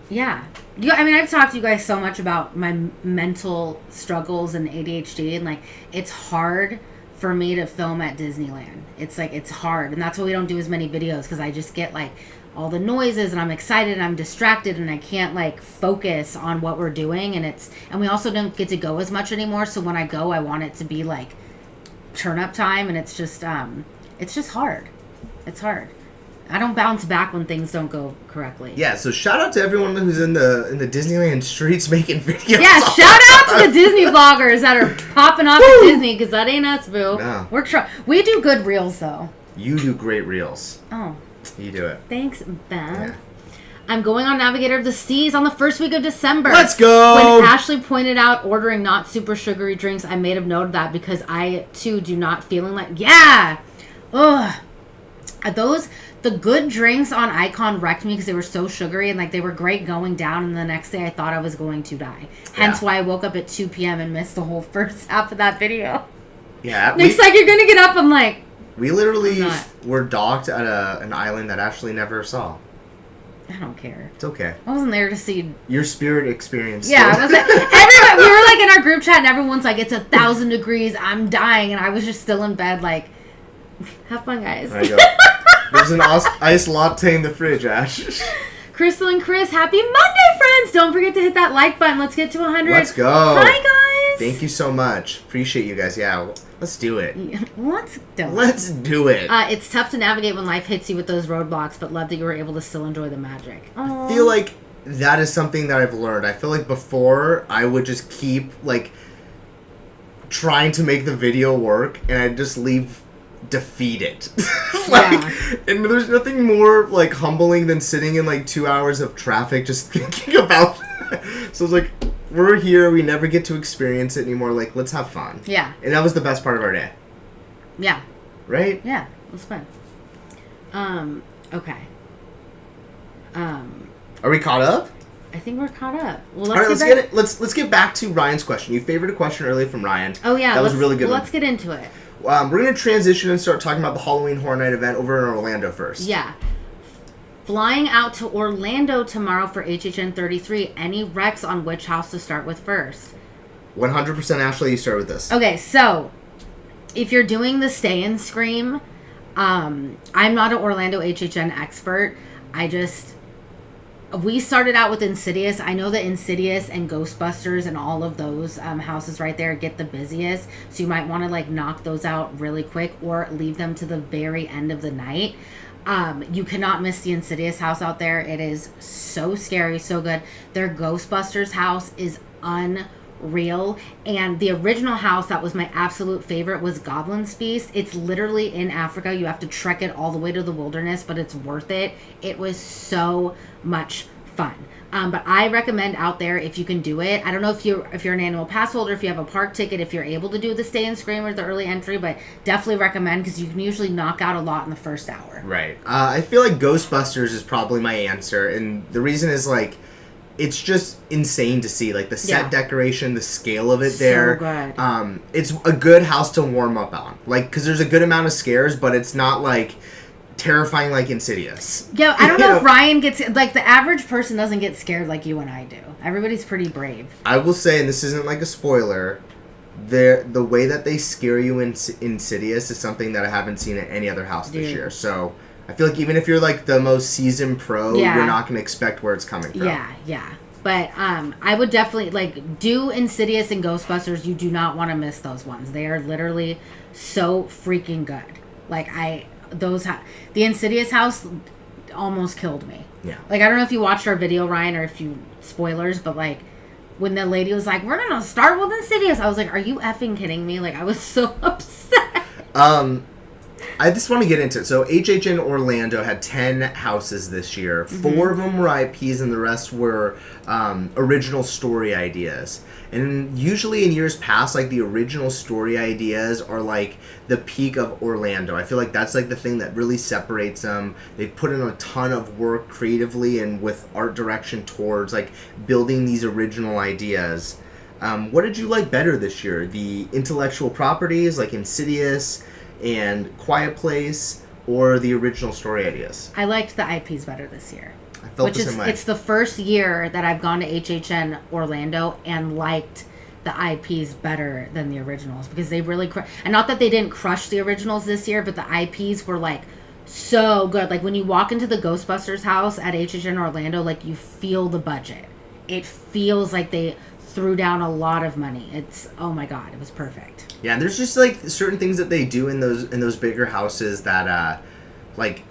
yeah. I mean, I've talked to you guys so much about my mental struggles and ADHD, and it's hard for me to film at Disneyland. It's hard, and that's why we don't do as many videos, because I just get all the noises, and I'm excited, and I'm distracted, and I can't focus on what we're doing, and we also don't get to go as much anymore. So when I go, I want it to be turn up time, and it's just hard. It's hard. I don't bounce back when things don't go correctly. Yeah, so shout out to everyone who's in the Disneyland streets making videos. Yeah, shout out to the Disney vloggers that are popping off at Disney, because that ain't us, boo. No. We do good reels, though. You do great reels. Oh, You do it. thanks, Beth. Yeah. I'm going on Navigator of the Seas on the first week of December. Let's go! When Ashley pointed out ordering not super sugary drinks, I made a note of that, because I, too, do not feeling yeah! Ugh. The good drinks on Icon wrecked me because they were so sugary, and they were great going down, and the next day I thought I was going to die. Hence why I woke up at 2 p.m. and missed the whole first half of that video. Yeah. Nick's you're gonna get up. I'm like, we literally I'm not. were docked at an island that Ashley never saw. I don't care. It's okay. I wasn't there to see. Your spirit experience. Yeah, I was everyone, we were in our group chat, and everyone's it's 1,000 degrees. I'm dying, and I was just still in bed. Have fun, guys. There you go. There's There's an iced latte in the fridge, Ash. Crystal and Chris, happy Monday, friends! Don't forget to hit that like button. Let's get to 100. Let's go. Hi, guys. Thank you so much. Appreciate you guys. Yeah, let's do it. Let's do it. Let's do it. It's tough to navigate when life hits you with those roadblocks, but love that you were able to still enjoy the magic. I feel like that is something that I've learned. I feel like before I would just keep like trying to make the video work, and I'd just leave defeated. And there's nothing more like humbling than sitting in like 2 hours of traffic just thinking about that. So it's like, we're here, we never get to experience it anymore, like let's have fun. Yeah. And that was the best part of our day. Yeah. Right? Yeah, it was fun. Okay. Are we caught up? I think we're caught up. Well, all right, let's get back to Ryan's question. You favored a question earlier from Ryan. Oh yeah, that was a really good. Let's get into it. We're going to transition and start talking about the Halloween Horror Night event over in Orlando first. Yeah. Flying out to Orlando tomorrow for HHN 33. Any recs on which house to start with first? 100% Ashley, you start with this. Okay, so if you're doing the Stay and Scream, I'm not an Orlando HHN expert. We started out with Insidious. I know that Insidious and Ghostbusters and all of those houses right there get the busiest. So you might want to like knock those out really quick or leave them to the very end of the night. You cannot miss the Insidious house out there. It is so scary, so good. Their Ghostbusters house is unreal. And the original house that was my absolute favorite was Goblin's Feast. It's literally in Africa. You have to trek it all the way to the wilderness, but it's worth it. It was so much fun. But I recommend out there if you can do it. I don't know if you're an annual pass holder, if you have a park ticket, if you're able to do the Stay and Scream or the early entry, but definitely recommend because you can usually knock out a lot in the first hour. Right. I feel like Ghostbusters is probably my answer, and the reason is like it's just insane to see, like the set decoration, the scale of it there. So good. It's a good house to warm up on, like because there's a good amount of scares, but it's not like terrifying like Insidious. Yeah, I don't know if Ryan gets like the average person doesn't get scared like you and I do. Everybody's pretty brave. I will say, and this isn't like a spoiler, the way that they scare you in Insidious is something that I haven't seen at any other house this year. So I feel like even if you're like the most seasoned pro, you're not going to expect where it's coming from. Yeah. But I would definitely like do Insidious and Ghostbusters. You do not want to miss those ones. They are literally so freaking good. Like the Insidious house almost killed me. Yeah. Like I don't know if you watched our video, Ryan, or if you spoilers, but like when the lady was like, "We're gonna start with Insidious," I was like, "Are you effing kidding me?" Like I was so upset. I just want to get into it. So HHN Orlando had 10 houses this year. 4 of them were IPs and the rest were original story ideas. And usually in years past, like the original story ideas are like the peak of Orlando. I feel like that's like the thing that really separates them. They've put in a ton of work creatively and with art direction towards like building these original ideas. What did you like better this year? The intellectual properties like Insidious and Quiet Place, or the original story ideas? I liked the IPs better this year. I felt the same way. It's the first year that I've gone to HHN Orlando and liked the IPs better than the originals because they really and not that they didn't crush the originals this year, but the IPs were like so good. Like when you walk into the Ghostbusters house at HHN Orlando, like you feel the budget. It feels like they threw down a lot of money. It's oh my god, it was perfect. Yeah, and there's just like certain things that they do in those bigger houses that like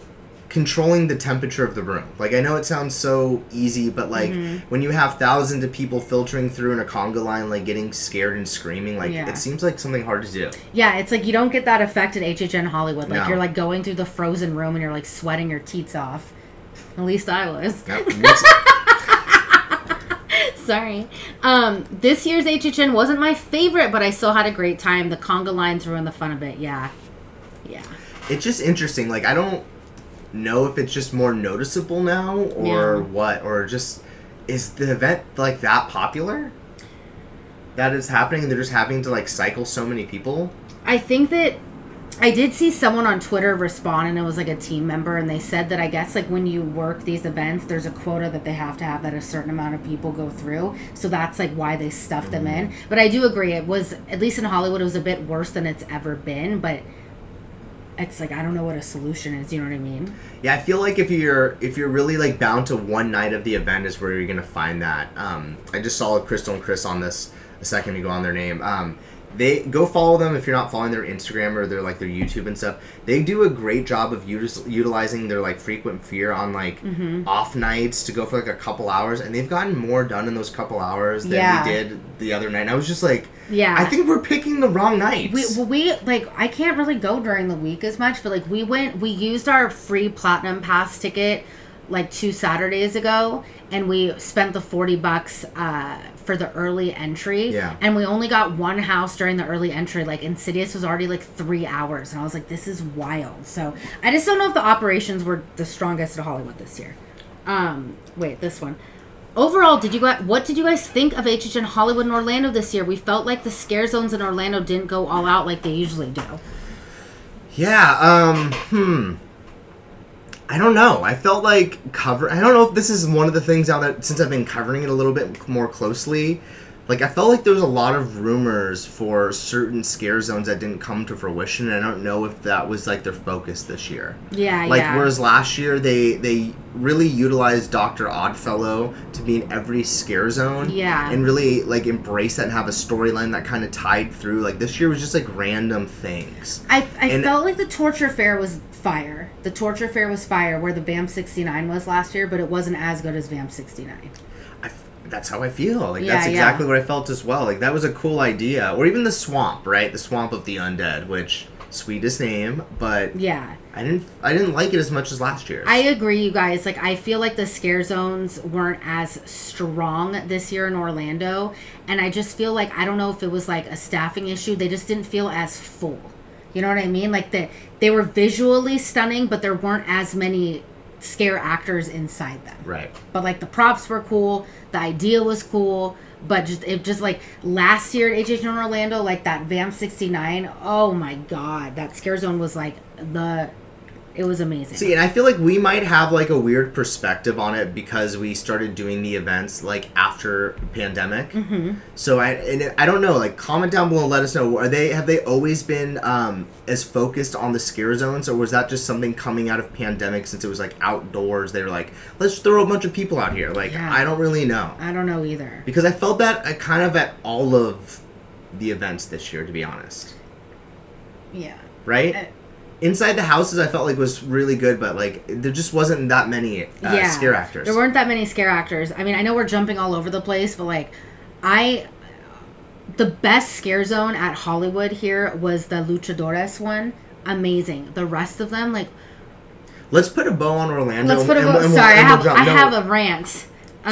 controlling the temperature of the room. Like I know it sounds so easy, but like when you have thousands of people filtering through in a conga line, like getting scared and screaming, like it seems like something hard to do. Yeah, it's like you don't get that effect at HHN Hollywood. Like you're like going through the frozen room and you're like sweating your teats off. At least I was. Sorry. This year's HHN wasn't my favorite, but I still had a great time. The conga lines ruined the fun a bit. Yeah. It's just interesting. Like I don't know if it's just more noticeable now or what, or just is the event like that popular that is happening and they're just having to like cycle so many people? I think that I did see someone on Twitter respond, and it was like a team member, and they said that I guess like when you work these events, there's a quota that they have to have that a certain amount of people go through. So that's like why they stuffed them in. But I do agree, it was, at least in Hollywood, it was a bit worse than it's ever been. But it's like I don't know what a solution is. You know what I mean? Yeah, I feel like if you're really like bound to one night of the event is where you're gonna find that. I just saw Crystal and Chris on this a second ago on their name. They go follow them if you're not following their Instagram or their YouTube and stuff. They do a great job of utilizing their like frequent fear on like off nights to go for like a couple hours, and they've gotten more done in those couple hours than we did the other night. And I was just like, I think we're picking the wrong nights. We like I can't really go during the week as much, but like we used our free platinum pass ticket like 2 Saturdays ago, and we spent the $40 for the early entry. Yeah. And we only got one house during the early entry. Like Insidious was already like 3 hours, and I was like, this is wild. So I just don't know if the operations were the strongest at Hollywood this year. Wait, this one. Overall, what did you guys think of HHN Hollywood and Orlando this year? We felt like the scare zones in Orlando didn't go all out like they usually do. Yeah, I don't know. I felt like I don't know if this is one of the things now that since I've been covering it a little bit more closely, like I felt like there was a lot of rumors for certain scare zones that didn't come to fruition, and I don't know if that was like their focus this year. Yeah, like, whereas last year they really utilized Dr. Oddfellow to be in every scare zone. Yeah. And really like embrace that and have a storyline that kind of tied through. Like this year was just like random things. I felt like the Torture Fair was fire. The Torture Fair was fire where the VAM 69 was last year, but it wasn't as good as VAM 69. That's how I feel. Like that's exactly what I felt as well. Like that was a cool idea. Or even the swamp, right? The swamp of the undead, which sweetest name, but yeah. I didn't like it as much as last year's. I agree, you guys. Like I feel like the scare zones weren't as strong this year in Orlando, and I just feel like I don't know if it was like a staffing issue. They just didn't feel as full. You know what I mean? Like they were visually stunning, but there weren't as many scare actors inside them. Right. But like the props were cool, the idea was cool, but just like last year at HHN Orlando, like that VAM 69, oh my god, that scare zone was like it was amazing. See, and I feel like we might have like a weird perspective on it because we started doing the events like after pandemic. Mm-hmm. So I don't know. Like, comment down below and let us know. Have they always been as focused on the scare zones, or was that just something coming out of pandemic since it was like outdoors? They were like, let's throw a bunch of people out here. Like, I don't really know. I don't know either. Because I felt that kind of at all of the events this year, to be honest. Yeah. Right. Inside the houses, I felt like was really good, but like there just wasn't that many scare actors. There weren't that many scare actors. I mean, I know we're jumping all over the place, but like, the best scare zone at Hollywood here was the Luchadores one. Amazing. The rest of them, like, let's put a bow on Orlando. Let's put a bow. Sorry, I have a rant.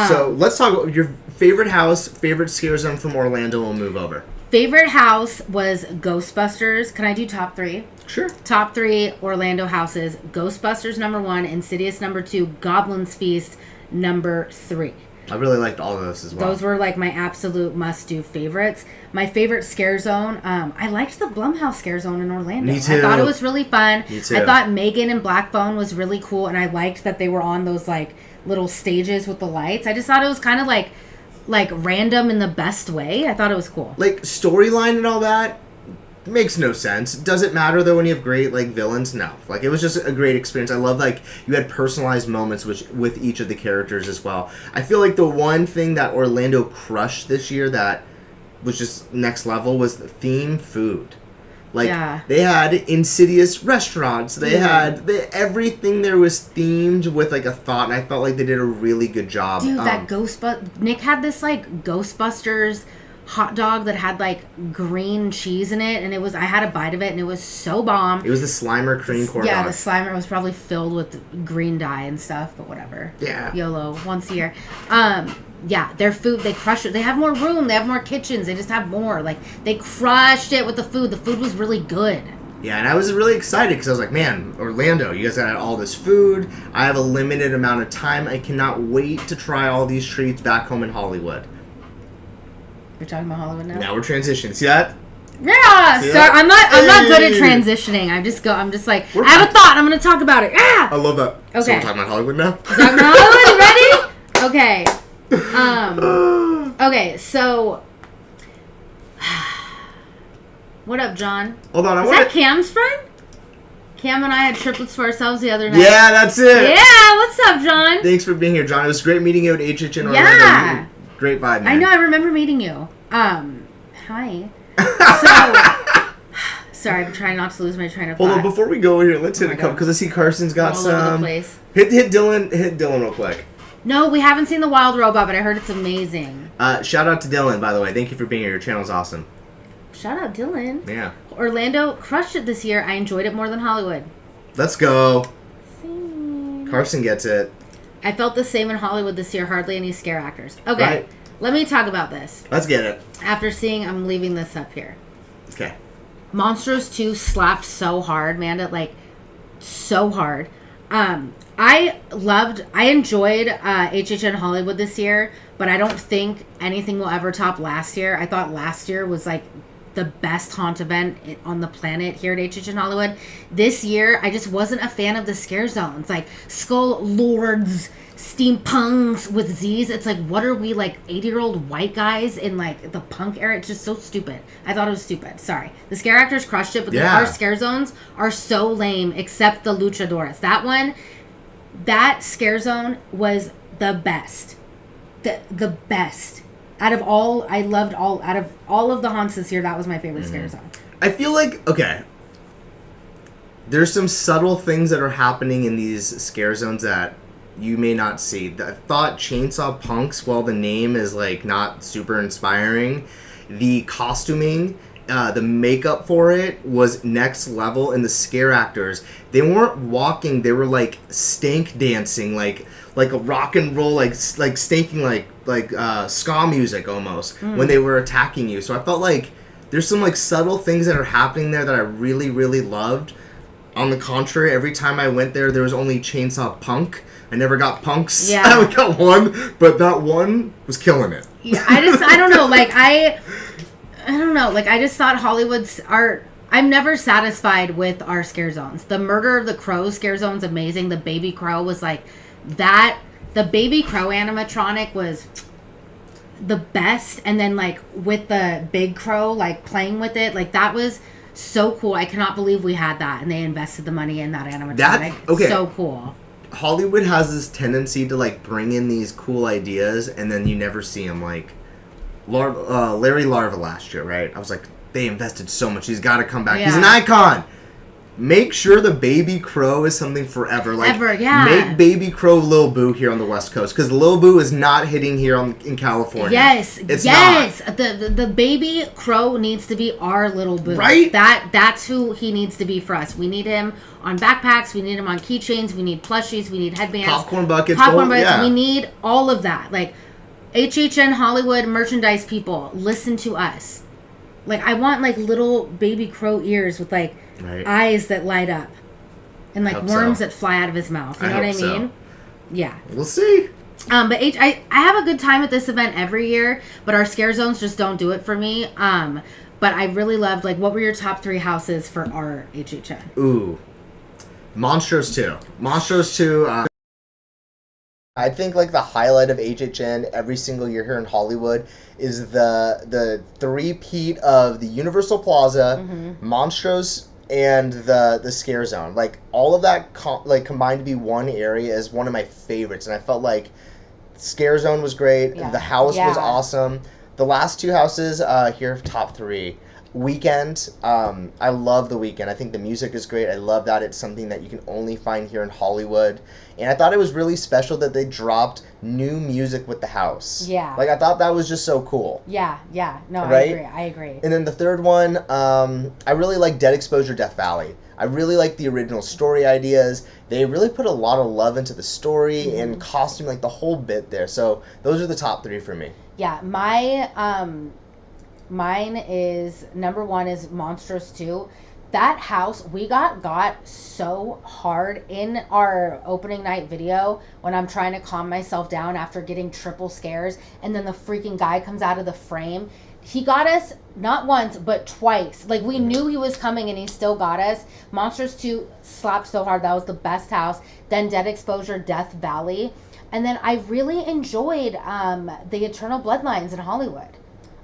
So let's talk about your favorite house, favorite scare zone from Orlando. We'll move over. Favorite house was Ghostbusters. Can I do top 3? Sure. Top 3 Orlando houses. Ghostbusters number 1, Insidious number 2, Goblin's Feast number 3. I really liked all of those as well. Those were like my absolute must-do favorites. My favorite scare zone, I liked the Blumhouse scare zone in Orlando. Me too. I thought it was really fun. Me too. I thought Megan and Black Phone was really cool, and I liked that they were on those like little stages with the lights. I just thought it was kind of like random in the best way. I thought it was cool. Like storyline and all that makes no sense. Does it matter though when you have great like villains? No. Like it was just a great experience. I love like you had personalized moments with each of the characters as well. I feel like the one thing that Orlando crushed this year that was just next level was the theme food. Like they had Insidious restaurants. They had everything there was themed with like a thought, and I felt like they did a really good job. Dude, that Nick had this like Ghostbusters hot dog that had like green cheese in it, and I had a bite of it, and it was so bomb. It was the Slimer cream corn dog. Yeah, the Slimer was probably filled with green dye and stuff, but whatever. Yeah. YOLO, once a year. Yeah, their food, they crush it. They have more room. They have more kitchens. They just have more. Like, they crushed it with the food. The food was really good. Yeah, and I was really excited because I was like, man, Orlando, you guys got all this food. I have a limited amount of time. I cannot wait to try all these treats back home in Hollywood. You're talking about Hollywood now? Now we're transitioning. See that? Yeah. So I'm not good at transitioning. I'm just like, I have a thought. I'm going to talk about it. Ah! I love that. Okay. So we're talking about Hollywood now? Talking about Hollywood? You ready? Okay. Okay, so what up, John? Hold on, Is that Cam's friend? Cam and I had triplets for ourselves the other night. Yeah, that's it. Yeah, what's up, John? Thanks for being here, John. It was great meeting you at HHN Orlando. Yeah. Great vibe, man. I know, I remember meeting you. Hi. So, sorry, I'm trying not to lose my train of thought. Hold on, before we go here, let's hit a couple, because I see Carson's got all over the some. place. Hit Dylan real quick. No, we haven't seen The Wild Robot, but I heard it's amazing. Shout out to Dylan, by the way. Thank you for being here. Your channel's awesome. Shout out Dylan. Yeah. Orlando crushed it this year. I enjoyed it more than Hollywood. Let's go. Same. Carson gets it. I felt the same in Hollywood this year. Hardly any scare actors. Okay, Right. Let me talk about this. Let's get it. After seeing, I'm leaving this up here. Okay. Monsters 2 slapped so hard, Manda, like, so hard. I enjoyed HHN Hollywood this year, but I don't think anything will ever top last year. I thought last year was, like, the best haunt event on the planet here at HHN Hollywood. This year, I just wasn't a fan of the scare zones. Like, Skull Lords, steampunks with Z's. It's like, what are we, like, 80-year-old white guys in, like, the punk era? It's just so stupid. I thought it was stupid. Sorry. The scare actors crushed it, but our scare zones are so lame, except the luchadores. That scare zone was the best. The best. Out of all of the haunts this year, that was my favorite scare zone. I feel like, okay, there's some subtle things that are happening in these scare zones that you may not see. I thought Chainsaw Punks, while the name is, like, not super inspiring, the costuming, the makeup for it was next level, and the scare actors, they weren't walking, they were, like, stank dancing, like a rock and roll, like stanking, like ska music almost, when they were attacking you. So I felt like there's some, like, subtle things that are happening there that I really, really loved. On the contrary, every time I went there was only Chainsaw Punk. I never got punks. Yeah. I only got one, but that one was killing it. Yeah, I don't know, like, I don't know, like, I just thought I'm never satisfied with our scare zones. The Murder of the Crow scare zone's amazing. The Baby Crow was, like, the Baby Crow animatronic was the best, and then, like, with the Big Crow, like, playing with it, like, that was so cool. I cannot believe we had that, and they invested the money in that animatronic. Okay. So cool. Hollywood has this tendency to, like, bring in these cool ideas, and then you never see them. Like, Larry Larva last year, right? I was like, they invested so much. He's got to come back. Yeah. He's an icon. Make sure the Baby Crow is something forever. Like, make Baby Crow Lil Boo here on the West Coast, because Lil Boo is not hitting here in California. Yes, it's yes. not. The Baby Crow needs to be our Lil Boo. Right? That's who he needs to be for us. We need him on backpacks. We need him on keychains. We need plushies. We need headbands. Popcorn buckets. Yeah. We need all of that. Like, HHN Hollywood merchandise people, listen to us. Like, I want, like, little Baby Crow ears with, like, eyes that light up. And, like, worms that fly out of his mouth. You know what I mean? Yeah. We'll see. But I have a good time at this event every year, but our scare zones just don't do it for me. But I really loved, like, what were your top 3 houses for our HHN? Ooh. Monstros 2. Monstros 2, I think, like, the highlight of HHN every single year here in Hollywood is the three-peat of the Universal Plaza, Monstros, and the Scare Zone. Like, all of that combined to be one area is one of my favorites, and I felt like Scare Zone was great. Yeah. The house was awesome. The last 2 houses here, top 3. Weekend, I love the Weekend. I think the music is great. I love that it's something that you can only find here in Hollywood. And I thought it was really special that they dropped new music with the house. Yeah. Like, I thought that was just so cool. Yeah. No, right? I agree. And then the third one, I really like Dead Exposure Death Valley. I really like the original story ideas. They really put a lot of love into the story and costume, like the whole bit there. So those are the top 3 for me. Yeah, mine is, number 1 is Monstros 2. That house, we got so hard in our opening night video when I'm trying to calm myself down after getting triple scares, and then the freaking guy comes out of the frame. He got us not once, but twice. Like, we knew he was coming, and he still got us. Monstros 2 slapped so hard. That was the best house. Then Dead Exposure Death Valley. And then I really enjoyed the Eternal Bloodlines in Hollywood.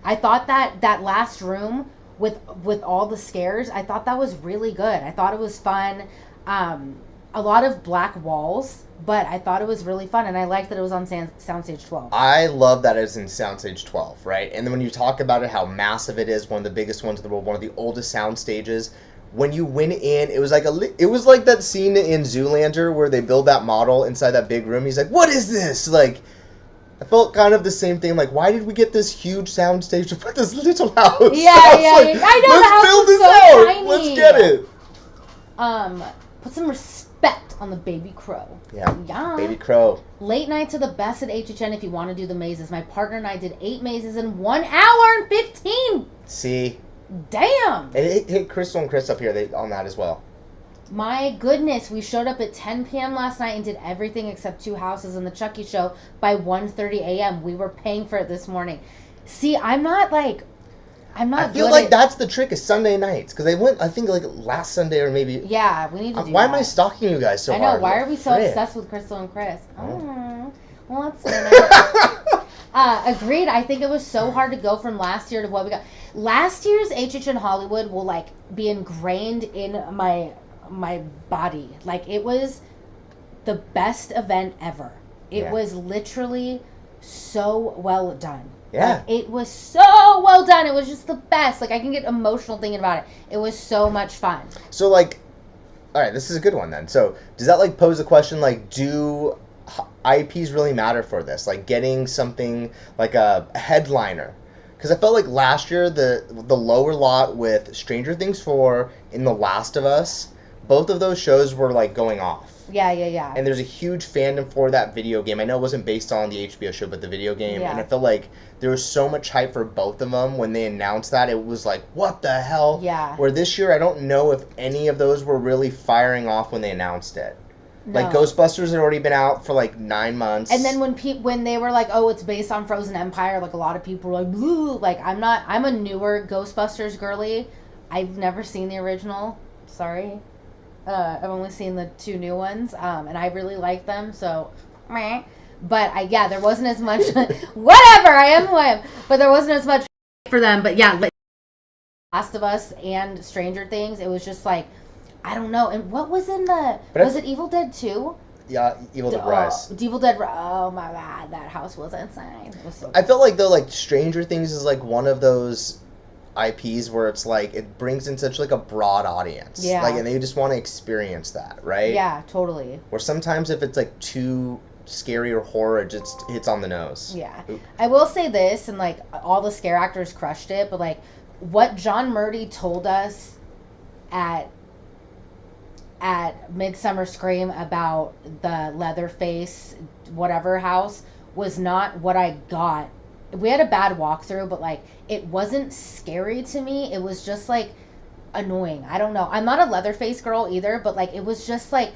I thought that last room with all the scares. I thought that was really good. I thought it was fun. A lot of black walls, but I thought it was really fun, and I liked that it was on Soundstage 12. I love that it's in Soundstage 12, right? And then when you talk about it, how massive it is, one of the biggest ones in the world, one of the oldest sound stages. When you went in, it was like that scene in Zoolander where they build that model inside that big room. He's like, "What is this?" Like, I felt kind of the same thing. Like, why did we get this huge soundstage to put this little house? Yeah. I know, let's build this out. Tiny. Let's get it. Put some respect on the baby crow. Yeah. Baby crow. Late nights are the best at HHN if you want to do the mazes. My partner and I did 8 mazes in 1 hour and 15. See. Damn. It hit Crystal and Chris up here on that as well. My goodness, we showed up at 10 p.m. last night and did everything except 2 houses in the Chucky show by 1:30 a.m. We were paying for it this morning. See, I'm not I feel like that's the trick is Sunday nights. Because they went, I think, like last Sunday or maybe... Yeah, we need to do Why that. am I stalking you guys so hard? I know, why are we so obsessed with Crystal and Chris? Oh. Well, that's nice. Agreed. I think it was so hard to go from last year to what we got. Last year's HHN Hollywood will, like, be ingrained in my body. Like, it was the best event ever. It was literally so well done. Yeah. Like, it was so well done. It was just the best. Like, I can get emotional thinking about it. It was so much fun. So, like, all right, this is a good one then. So, does that, like, pose the question, like, do IPs really matter for this? Like, getting something like a headliner? Because I felt like last year, the lower lot with Stranger Things 4 and The Last of Us, both of those shows were, like, going off. Yeah. And there's a huge fandom for that video game. I know it wasn't based on the HBO show, but the video game. Yeah. And I felt like there was so much hype for both of them. When they announced that, it was like, what the hell? Yeah. Where this year, I don't know if any of those were really firing off when they announced it. No. Like, Ghostbusters had already been out for, like, 9 months. And then when they were like, oh, it's based on Frozen Empire, like, a lot of people were like, blue. Like, I'm a newer Ghostbusters girly. I've never seen the original. Sorry. I've only seen the 2 new ones, and I really like them, so meh. But there wasn't as much whatever, I am who I am. But there wasn't as much for them. But yeah, like Last of Us and Stranger Things, it was just like, I don't know. And what was in was it Evil Dead 2? Yeah, Evil Dead Rise. Evil Dead oh my god, that house was insane. It was so I felt like, though, like, Stranger Things is, like, one of those IPs where it's like it brings in such like a broad audience, like, and they just want to experience that, right? Yeah, totally. Or sometimes if it's like too scary or horror, it just hits on the nose. Yeah. I will say this, and like all the scare actors crushed it, but like what John Murdy told us at Midsummer Scream about the Leatherface whatever house was not what I got. We had a bad walkthrough, but like it wasn't scary to me. It was just like annoying. I don't know. I'm not a Leatherface girl either, but like it was just like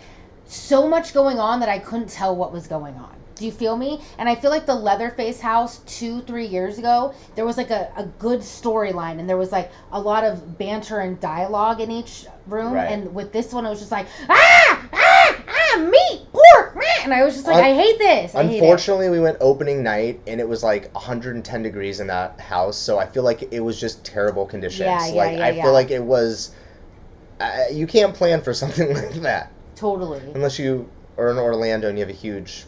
so much going on that I couldn't tell what was going on. Do you feel me? And I feel like the Leatherface house 2-3 years ago, there was like a good storyline, and there was like a lot of banter and dialogue in each room. Right. And with this one, it was just like, meat, pork, and I was just like, I hate this. Unfortunately, we went opening night, and it was like 110 degrees in that house, so I feel like it was just terrible conditions. I feel like it was, you can't plan for something like that. Totally. Unless you are in Orlando and you have a huge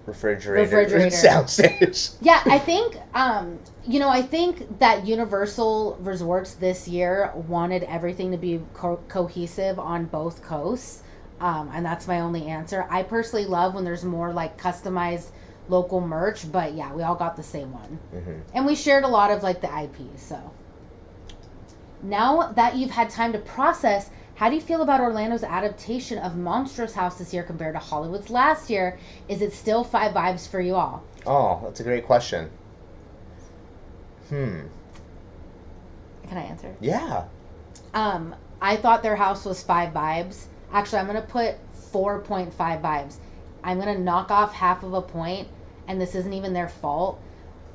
refrigerator. Soundstage. Yeah, I think, I think that Universal Resorts this year wanted everything to be cohesive on both coasts, and that's my only answer. I personally love when there's more, like, customized local merch, but yeah, we all got the same one. Mm-hmm. And we shared a lot of, like, the IPs, so. Now that you've had time to process, how do you feel about Orlando's adaptation of Monstrous House this year compared to Hollywood's last year? Is it still 5 vibes for you all? Oh, that's a great question. Can I answer? Yeah. I thought their house was 5 vibes. Actually, I'm going to put 4.5 vibes. I'm going to knock off half of a point, and this isn't even their fault.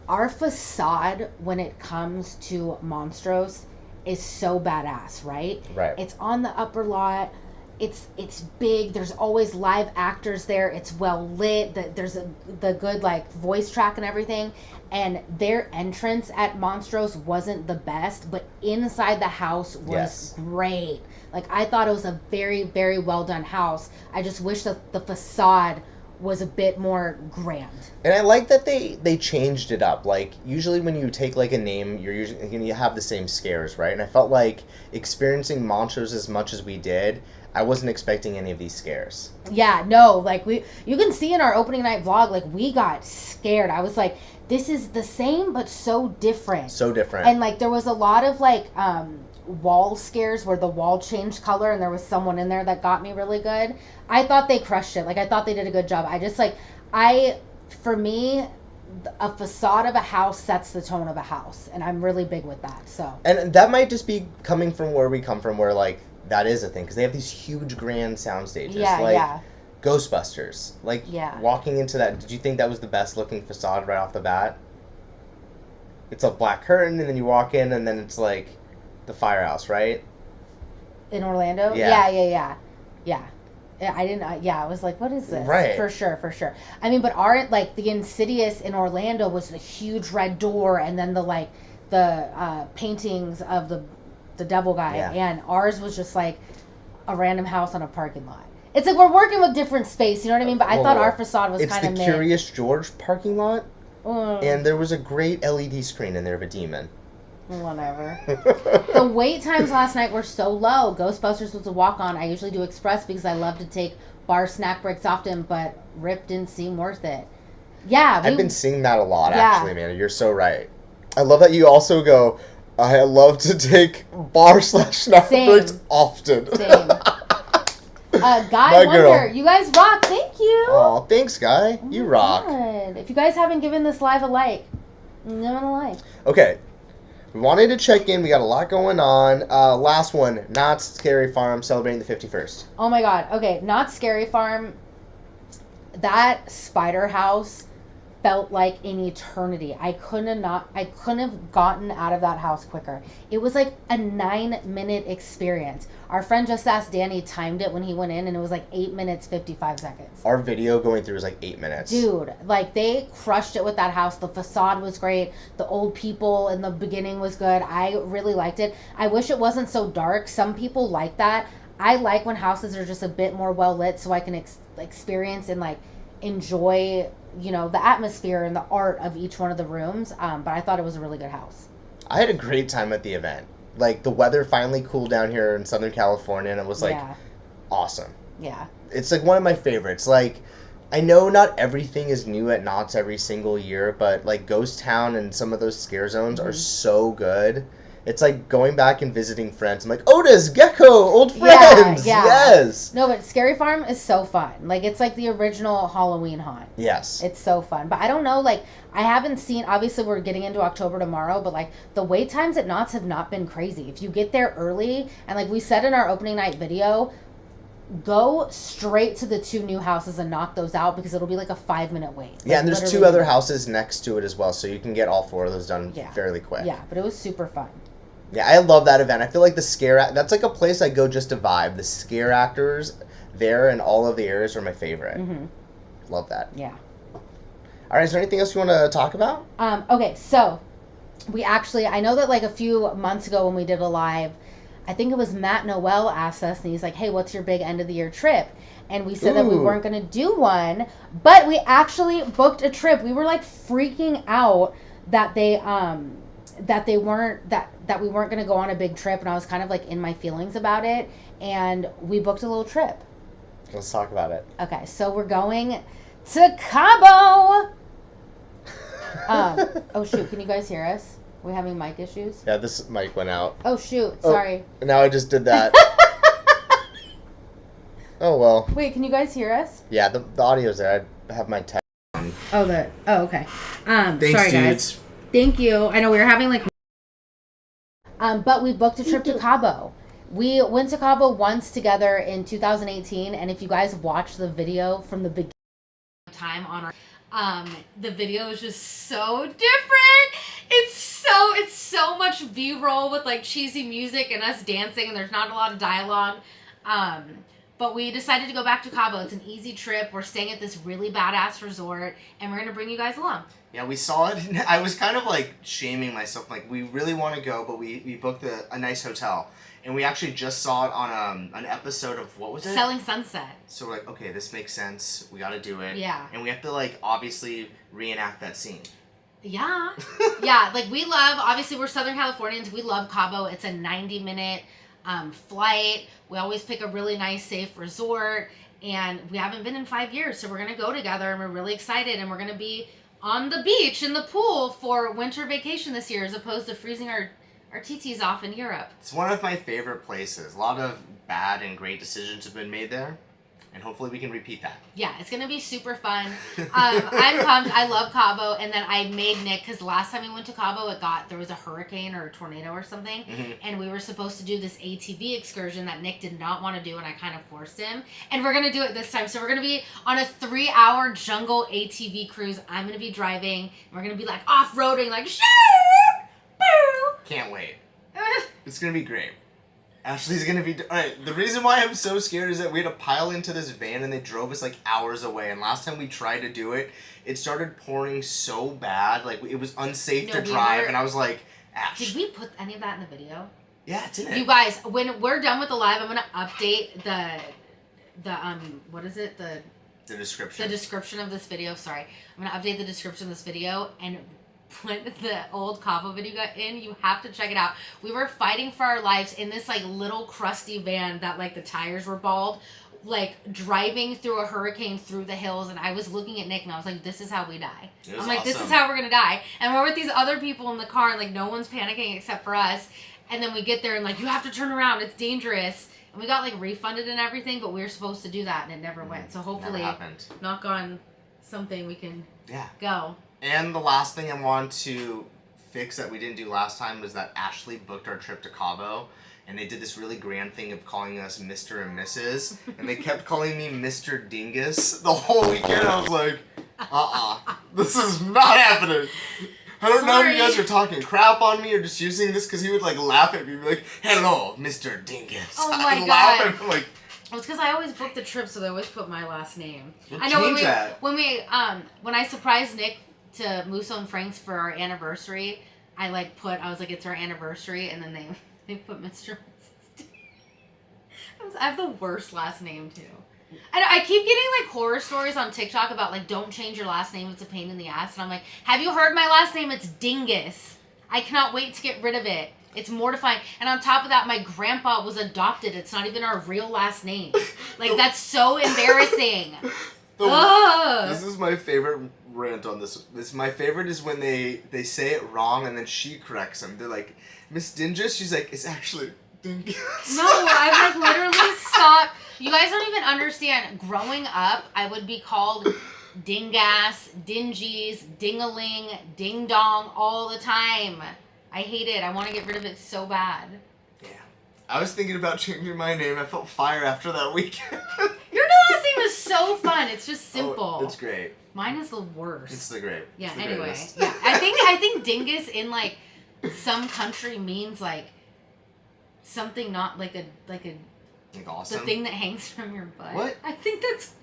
Our facade, when it comes to Monstrous, is so badass, right? Right. It's on the upper lot. it's big. There's always live actors there. It's well lit. There's the good like voice track and everything. And their entrance at Monstrose wasn't the best, but inside the house was great. Like, I thought it was a very, very well done house. I just wish that the facade was a bit more grand. And I like that they changed it up. Like, usually when you take like a name, you're usually going to have the same scares, right? And I felt like experiencing Montrose as much as we did, I wasn't expecting any of these scares. Yeah, no, like you can see in our opening night vlog, like we got scared. I was like, this is the same but so different. So different. And like there was a lot of like wall scares where the wall changed color and there was someone in there that got me really good. I thought they crushed it. Like, I thought they did a good job. For me, a facade of a house sets the tone of a house, and I'm really big with that. So, and that might just be coming from where we come from, where like that is a thing, because they have these huge grand sound stages. Yeah. Ghostbusters. Like, walking into that, did you think that was the best looking facade right off the bat? It's a black curtain, and then you walk in, and then it's like the firehouse, right? In Orlando? Yeah. I didn't, I was like, what is this? Right. For sure. I mean, but the Insidious in Orlando was the huge red door, and then the paintings of the devil guy, and ours was just like a random house on a parking lot. It's like we're working with different space, you know what I mean? But I thought our facade was kind of It's the Curious George parking lot, and there was a great LED screen in there of a demon. Whatever. The wait times last night were so low. Ghostbusters was a walk-on. I usually do express because I love to take bar snack breaks often, but Rip didn't seem worth it. Yeah. I've been seeing that a lot, actually, Amanda. You're so right. I love that you also go, I love to take bar/snack breaks often. Same. Guy Wonder, you guys rock. Thank you. Oh, thanks, Guy. You rock. God. If you guys haven't given this live a like, give it a like. Okay. We wanted to check in. We got a lot going on. Last one, Knott's Scary Farm celebrating the 51st. Oh my God. Okay, Knott's Scary Farm. That spider house felt like an eternity. I couldn't have gotten out of that house quicker. It was like a 9-minute experience. Our friend just asked Danny, timed it when he went in, and it was like 8 minutes 55 seconds. Our video going through was like 8 minutes. Dude, like they crushed it with that house. The facade was great. The old people in the beginning was good. I really liked it. I wish it wasn't so dark. Some people like that. I like when houses are just a bit more well lit, so I can experience and like enjoy, you know, the atmosphere and the art of each one of the rooms. But I thought it was a really good house. I had a great time at the event. Like, the weather finally cooled down here in Southern California, and it was like awesome. Yeah. It's like one of my favorites. Like, I know not everything is new at Knott's every single year, but like Ghost Town and some of those scare zones are so good. It's like going back and visiting friends. I'm like, Otis, Gecko, old friends. Yeah. Yes. No, but Scary Farm is so fun. Like, it's like the original Halloween haunt. Yes. It's so fun. But I don't know, like, I haven't seen, obviously we're getting into October tomorrow, but like the wait times at Knott's have not been crazy. If you get there early, and like we said in our opening night video, go straight to the 2 new houses and knock those out, because it'll be like a 5-minute wait. Like, yeah, and there's 2 other houses next to it as well, so you can get all 4 of those done fairly quick. Yeah, but it was super fun. Yeah, I love that event. I feel like that's like a place I go just to vibe. The scare actors there and all of the areas are my favorite. Mm-hmm. Love that. Yeah. All right, is there anything else you want to talk about? Okay, so we actually, I know that like a few months ago when we did a live, I think it was Matt Noel asked us, and he's like, hey, what's your big end of the year trip? And we said that we weren't going to do one, but we actually booked a trip. We were like freaking out that we weren't going to go on a big trip, and I was kind of like in my feelings about it, and we booked a little trip. Let's talk about it. Okay, so we're going to Cabo. Oh shoot, can you guys hear us? We're having mic issues? Yeah, this mic went out. Oh shoot, sorry. Now I just did that. Oh well. Wait, can you guys hear us? Yeah, the audio's there. I have my text on. Oh, okay. Thanks, sorry dudes. guys. Thank you. I know we were having like but we booked a trip to Cabo. We went to Cabo once together in 2018, and if you guys watch the video from the beginning time on our the video is just so different. It's so much B-roll with like cheesy music and us dancing, and there's not a lot of dialogue. But we decided to go back to Cabo. It's an easy trip. We're staying at this really badass resort, and we're going to bring you guys along. Yeah, we saw it. I was kind of like shaming myself. Like, we really want to go, but we booked a nice hotel. And we actually just saw it on an episode of, what was it? Selling Sunset. So we're like, okay, this makes sense. We got to do it. Yeah. And we have to, like, obviously reenact that scene. Yeah. Yeah, like we love, obviously we're Southern Californians. We love Cabo. It's a 90-minute flight. We always pick a really nice, safe resort. And we haven't been in 5 years. So we're going to go together and we're really excited. And we're going to be on the beach in the pool for winter vacation this year as opposed to freezing our TTs off in Europe. It's one of my favorite places. A lot of bad and great decisions have been made there, and hopefully we can repeat that. Yeah, it's going to be super fun. I'm pumped. I love Cabo, and then I made Nick, because last time we went to Cabo, there was a hurricane or a tornado or something, and we were supposed to do this ATV excursion that Nick did not want to do, and I kind of forced him, and we're going to do it this time. So we're going to be on a 3-hour jungle ATV cruise. I'm going to be driving, and we're going to be like off-roading, like, shoo! Can't wait. It's gonna be great. Ashley's gonna be... Alright, the reason why I'm so scared is that we had to pile into this van and they drove us like hours away. And last time we tried to do it, it started pouring so bad. Like, it was unsafe to drive. And I was like, Ash. Did we put any of that in the video? Yeah, it's in it. You guys, when we're done with the live, I'm gonna update the what is it? The description. The description of this video. Sorry. I'm gonna update the description of this video and put the old Cabo video in. You have to check it out. We were fighting for our lives in this like little crusty van that like the tires were bald, like driving through a hurricane through the hills, and I was looking at Nick and I was like, this is how we die. I'm like, this is how we're gonna die. And we're with these other people in the car and like no one's panicking except for us. And then we get there and like, you have to turn around, it's dangerous. And we got like refunded and everything, but we were supposed to do that and it never went. So hopefully, knock on something, we can go. And the last thing I want to fix that we didn't do last time was that Ashley booked our trip to Cabo, and they did this really grand thing of calling us Mr. and Mrs. And they kept calling me Mr. Dingus the whole weekend. I was like, this is not happening. I don't know if you guys are talking crap on me or just using this because he would like laugh at me and be like, hello, Mr. Dingus. Oh my God. Laugh at him, like, well, it's because I always book the trip, so they always put my last name. We'll I know when I surprised Nick to Musso and Frank's for our anniversary, I was like, it's our anniversary, and then they put Mr. I have the worst last name too. I keep getting like horror stories on TikTok about like, don't change your last name, it's a pain in the ass, and I'm like, have you heard my last name? It's Dingus. I cannot wait to get rid of it. It's mortifying. And on top of that, my grandpa was adopted. It's not even our real last name. Like, that's so embarrassing. This is my favorite rant on this. My favorite is when they say it wrong and then she corrects them. They're like, Miss Dingus? She's like, it's actually Dingus. No, I've like literally stopped. You guys don't even understand. Growing up, I would be called Dingass, Dingies, Dingaling, Ding Dong all the time. I hate it. I want to get rid of it so bad. Yeah. I was thinking about changing my name. I felt fire after that weekend. Your last name is so fun. It's just simple. Oh, it's great. Mine is the worst. It's the great. Yeah, the anyway. greatest. Yeah. I think dingus in like some country means like something not like a like awesome. the thing that hangs from your butt. What? I think that's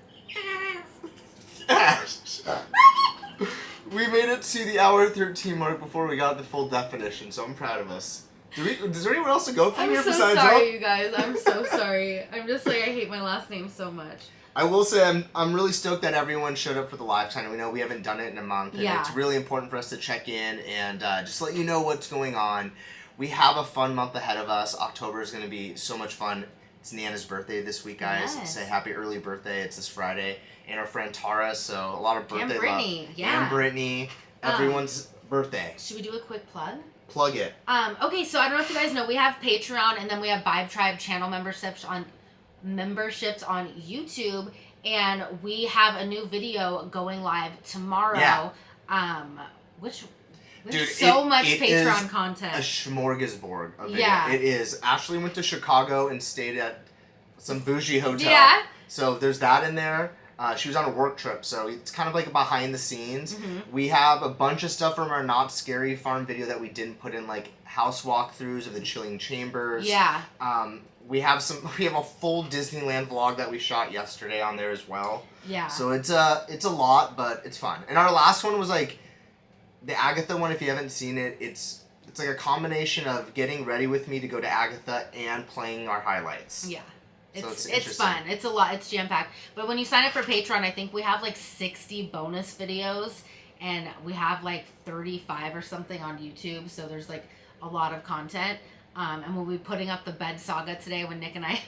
We made it to the hour 13 mark before we got the full definition, so I'm proud of us. Is there anyone else to go through here besides I'm so sorry, you guys. I'm so sorry. I'm just like, I hate my last name so much. I will say I'm really stoked that everyone showed up for the live time. We know we haven't done it in a month, and it's really important for us to check in and just let you know what's going on. We have a fun month ahead of us. October is going to be so much fun. It's Nana's birthday this week, guys. Yes. Say happy early birthday. It's this Friday. And our friend Tara, so a lot of birthday and Brittany, love. Yeah. And Brittany. Everyone's birthday. Should we do a quick plug? Plug it. Okay, so I don't know if you guys know, we have Patreon and then we have Vibe Tribe channel memberships on YouTube, and we have a new video going live tomorrow. Yeah. Which Dude, there's so much it Patreon is content. A smorgasbord of video. Yeah. It is. Ashley went to Chicago and stayed at some bougie hotel. Yeah. So there's that in there. She was on a work trip, so it's kind of like behind the scenes. Mm-hmm. We have a bunch of stuff from our Not Scary Farm video that we didn't put in, like house walkthroughs of the chilling chambers. Yeah. we have a full Disneyland vlog that we shot yesterday on there as well. Yeah. So it's a lot, but it's fun. And our last one was like the Agatha one. If you haven't seen it, it's like a combination of getting ready with me to go to Agatha and playing our highlights. Yeah. It's fun. It's a lot. It's jam-packed. But when you sign up for Patreon, I think we have like 60 bonus videos, and we have like 35 or something on YouTube. So there's like a lot of content. And we'll be putting up the bed saga today when Nick and I...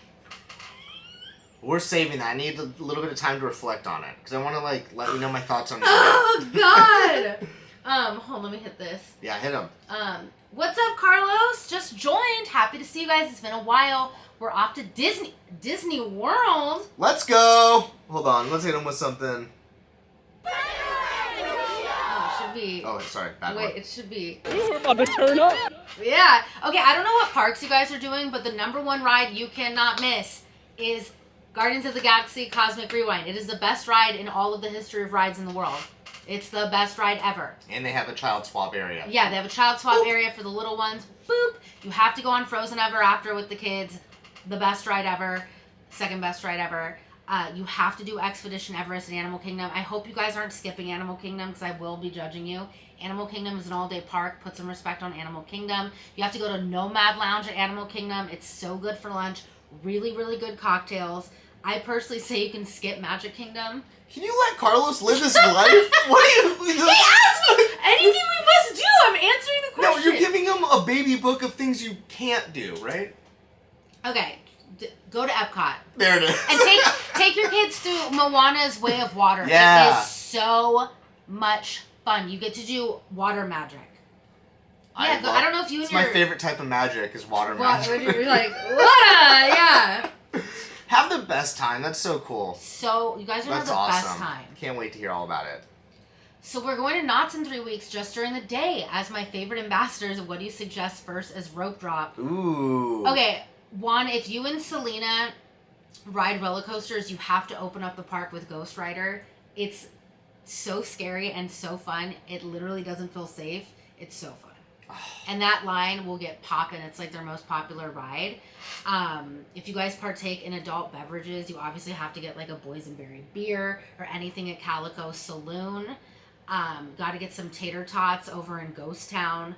We're saving that. I need a little bit of time to reflect on it. Because I want to like let you know my thoughts on it. Oh, God! Hold on, let me hit this. Yeah, hit him. What's up, Carlos? Just joined. Happy to see you guys. It's been a while. We're off to Disney World. Let's go. Hold on. Let's hit him with something. Oh, it should be. Oh, sorry. Bad Wait, one. it should be. We're about to turn up. Yeah. Okay, I don't know what parks you guys are doing, but the number one ride you cannot miss is Guardians of the Galaxy Cosmic Rewind. It is the best ride in all of the history of rides in the world. It's the best ride ever. And they have a child swap area. Yeah, they have a child swap Boop. area for the little ones. Boop. You have to go on Frozen Ever After with the kids. The best ride ever. Second best ride ever. You have to do Expedition Everest in Animal Kingdom. I hope you guys aren't skipping Animal Kingdom because I will be judging you. Animal Kingdom is an all-day park. Put some respect on Animal Kingdom. You have to go to Nomad Lounge at Animal Kingdom. It's so good for lunch. Really, really good cocktails. I personally say you can skip Magic Kingdom. Can you let Carlos live his life? What are you... He asked me anything we must do. I'm answering the question. No, you're giving him a baby book of things you can't do, right? Okay, go to Epcot. There it is. And take your kids to Moana's Way of Water. Yeah. It is so much fun. You get to do water magic. Yeah, I don't know if you and It's my favorite type of magic is water magic. When you're like, water, yeah. Have the best time. That's so cool. So, you guys are going to That's have the awesome. best time. Can't wait to hear all about it. So, we're going to Knott's in 3 weeks just during the day. As my favorite ambassadors, what do you suggest first as rope drop? Ooh. Okay, Juan, if you and Selena ride roller coasters, you have to open up the park with Ghost Rider. It's so scary and so fun. It literally doesn't feel safe. It's so fun. And that line will get poppin'. It's like their most popular ride. If you guys partake in adult beverages, you obviously have to get like a boysenberry beer or anything at Calico Saloon. Got to get some tater tots over in Ghost Town.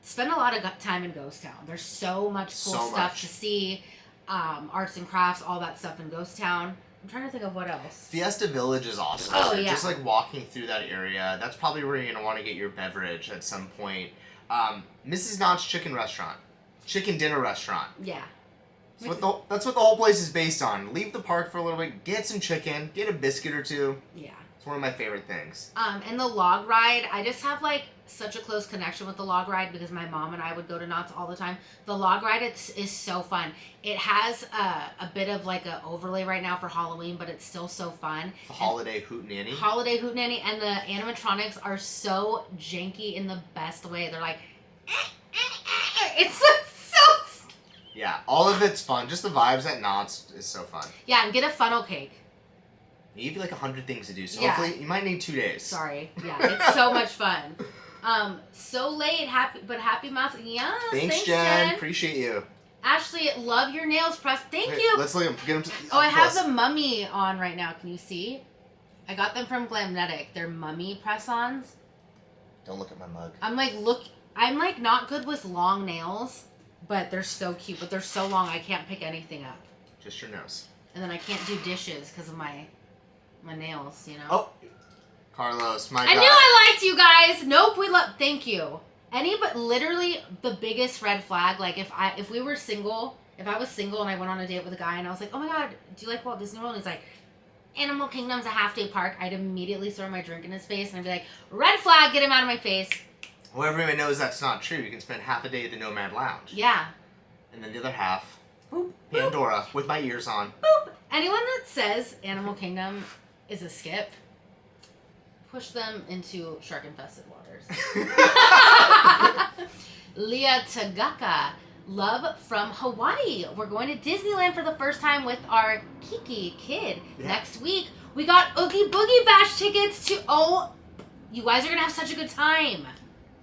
Spend a lot of time in Ghost Town. There's so much cool stuff to see. Arts and crafts, all that stuff in Ghost Town. I'm trying to think of what else. Fiesta Village is awesome. Oh, yeah. Just like walking through that area, that's probably where you're going to want to get your beverage at some point. Mrs. Knott's Chicken Restaurant. Chicken Dinner Restaurant. Yeah. That's what the whole place is based on. Leave the park for a little bit, get some chicken, get a biscuit or two. Yeah. It's one of my favorite things. And the log ride, I just have like such a close connection with the log ride because my mom and I would go to Knott's all the time. The log ride is so fun. It has a bit of like a overlay right now for Halloween, but it's still so fun. The holiday hootenanny. Holiday hootenanny, and the animatronics are so janky in the best way. They're like, it's like so. Yeah, all of it's fun. Just the vibes at Knott's is so fun. Yeah, and get a funnel cake. You give you like 100 things to do, so Yeah. hopefully you might need 2 days. Sorry. Yeah, it's so much fun. So late, happy mouse. Yeah. Thanks, Jen. Appreciate you. Ashley, love your nails pressed. Thank Hey, you. Let's look at them. Get them Oh, I have the mummy on right now. Can you see? I got them from Glamnetic. They're mummy press-ons. Don't look at my mug. I'm like not good with long nails, but they're so cute. But they're so long, I can't pick anything up. Just your nose. And then I can't do dishes because of my nails, you know. Oh, Carlos, my I God. knew I liked you guys. Nope, we love. Thank you. But literally the biggest red flag. Like if I was single and I went on a date with a guy and I was like, oh my God, do you like Walt Disney World? And he's like, Animal Kingdom's a half-day park. I'd immediately throw my drink in his face and I'd be like, red flag, get him out of my face. Well, everyone knows that's not true. You can spend half a day at the Nomad Lounge. Yeah. And then the other half, Boop, Pandora, with my ears on. boop. Anyone that says Animal Kingdom is a skip, push them into shark-infested waters. Leah Tagaka, love from Hawaii. We're going to Disneyland for the first time with our Kiki kid. Yeah. Next week, we got Oogie Boogie Bash tickets to... Oh, you guys are going to have such a good time.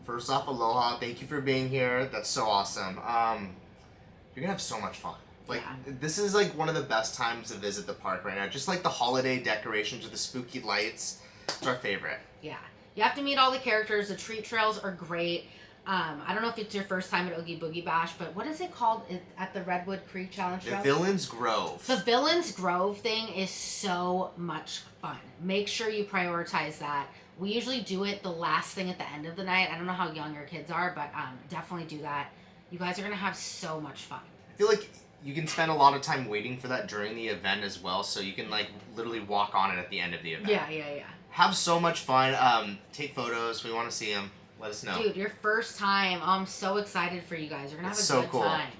First off, aloha. Thank you for being here. That's so awesome. You're going to have so much fun. Like, Yeah. this is, like, one of the best times to visit the park right now. Just, like, the holiday decorations with the spooky lights. It's our favorite. Yeah. You have to meet all the characters. The treat trails are great. I don't know if it's your first time at Oogie Boogie Bash, but what is it called at the Redwood Creek Challenge The Trail? Villains Grove. The Villains Grove thing is so much fun. Make sure you prioritize that. We usually do it the last thing at the end of the night. I don't know how young your kids are, but definitely do that. You guys are going to have so much fun. I feel like you can spend a lot of time waiting for that during the event as well, so you can, like, literally walk on it at the end of the event. Yeah. Have so much fun. Take photos. We want to see them. Let us know. Dude, your first time. I'm so excited for you guys. You're going to have a good time.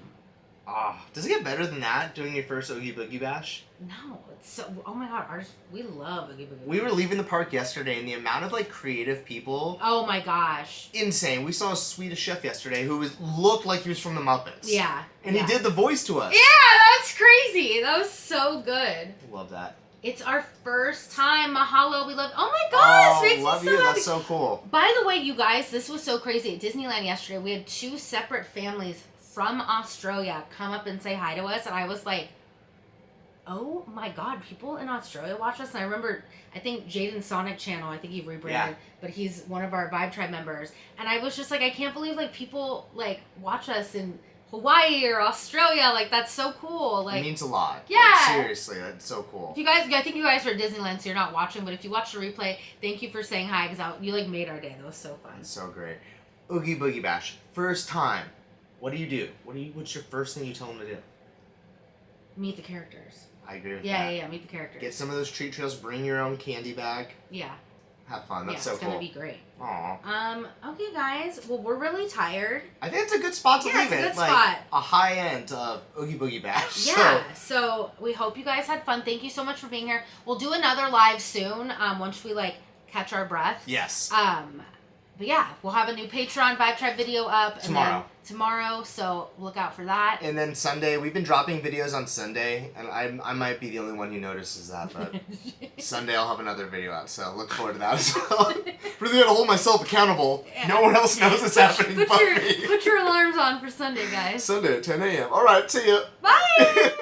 Does it get better than that, doing your first Oogie Boogie Bash? No, it's so... Oh my god, we love Oogie Boogie Bash. We were leaving the park yesterday, and the amount of, like, creative people... Oh my gosh. Insane. We saw a Swedish chef yesterday who looked like he was from the Muppets. Yeah. And he did the voice to us. Yeah, that's crazy. That was so good. Love that. It's our first time. Mahalo. We love... Oh my gosh. Oh, love you. That's so cool. By the way, you guys, this was so crazy. At Disneyland yesterday, we had 2 separate families from Australia come up and say hi to us. And I was like, oh my god, people in Australia watch us. And I remember, I think Jaden's Sonic channel, I think he rebranded, but he's one of our Vibe Tribe members. And I was just like, I can't believe like people like watch us in Hawaii or Australia. Like, that's so cool. Like, it means a lot. Yeah. Like, seriously, that's so cool. If you guys, I think you guys are at Disneyland, so you're not watching, but if you watch the replay, thank you for saying hi, because you like made our day. That was so fun. It's so great. Oogie Boogie Bash. First time. What do you do? What's your first thing you tell them to do? Meet the characters. I agree with that. Yeah, meet the characters. Get some of those treat trails, bring your own candy bag. Yeah. Have fun. That's so it's cool. gonna be great. Aw. Okay, guys. Well, we're really tired. I think it's a good spot to leave it's a it. good Like spot. a high end of Oogie Boogie Bash. Yeah. So we hope you guys had fun. Thank you so much for being here. We'll do another live soon. Once we like catch our breath. Yes. But yeah, we'll have a new Patreon Vibe Tribe video up tomorrow. So look out for that. And then Sunday, we've been dropping videos on Sunday, and I might be the only one who notices that, but Sunday I'll have another video out, so look forward to that as well. Really gotta hold myself accountable. Yeah. No one else knows it's happening but me. Put your alarms on for Sunday, guys. Sunday at 10 a.m. Alright, see ya. Bye!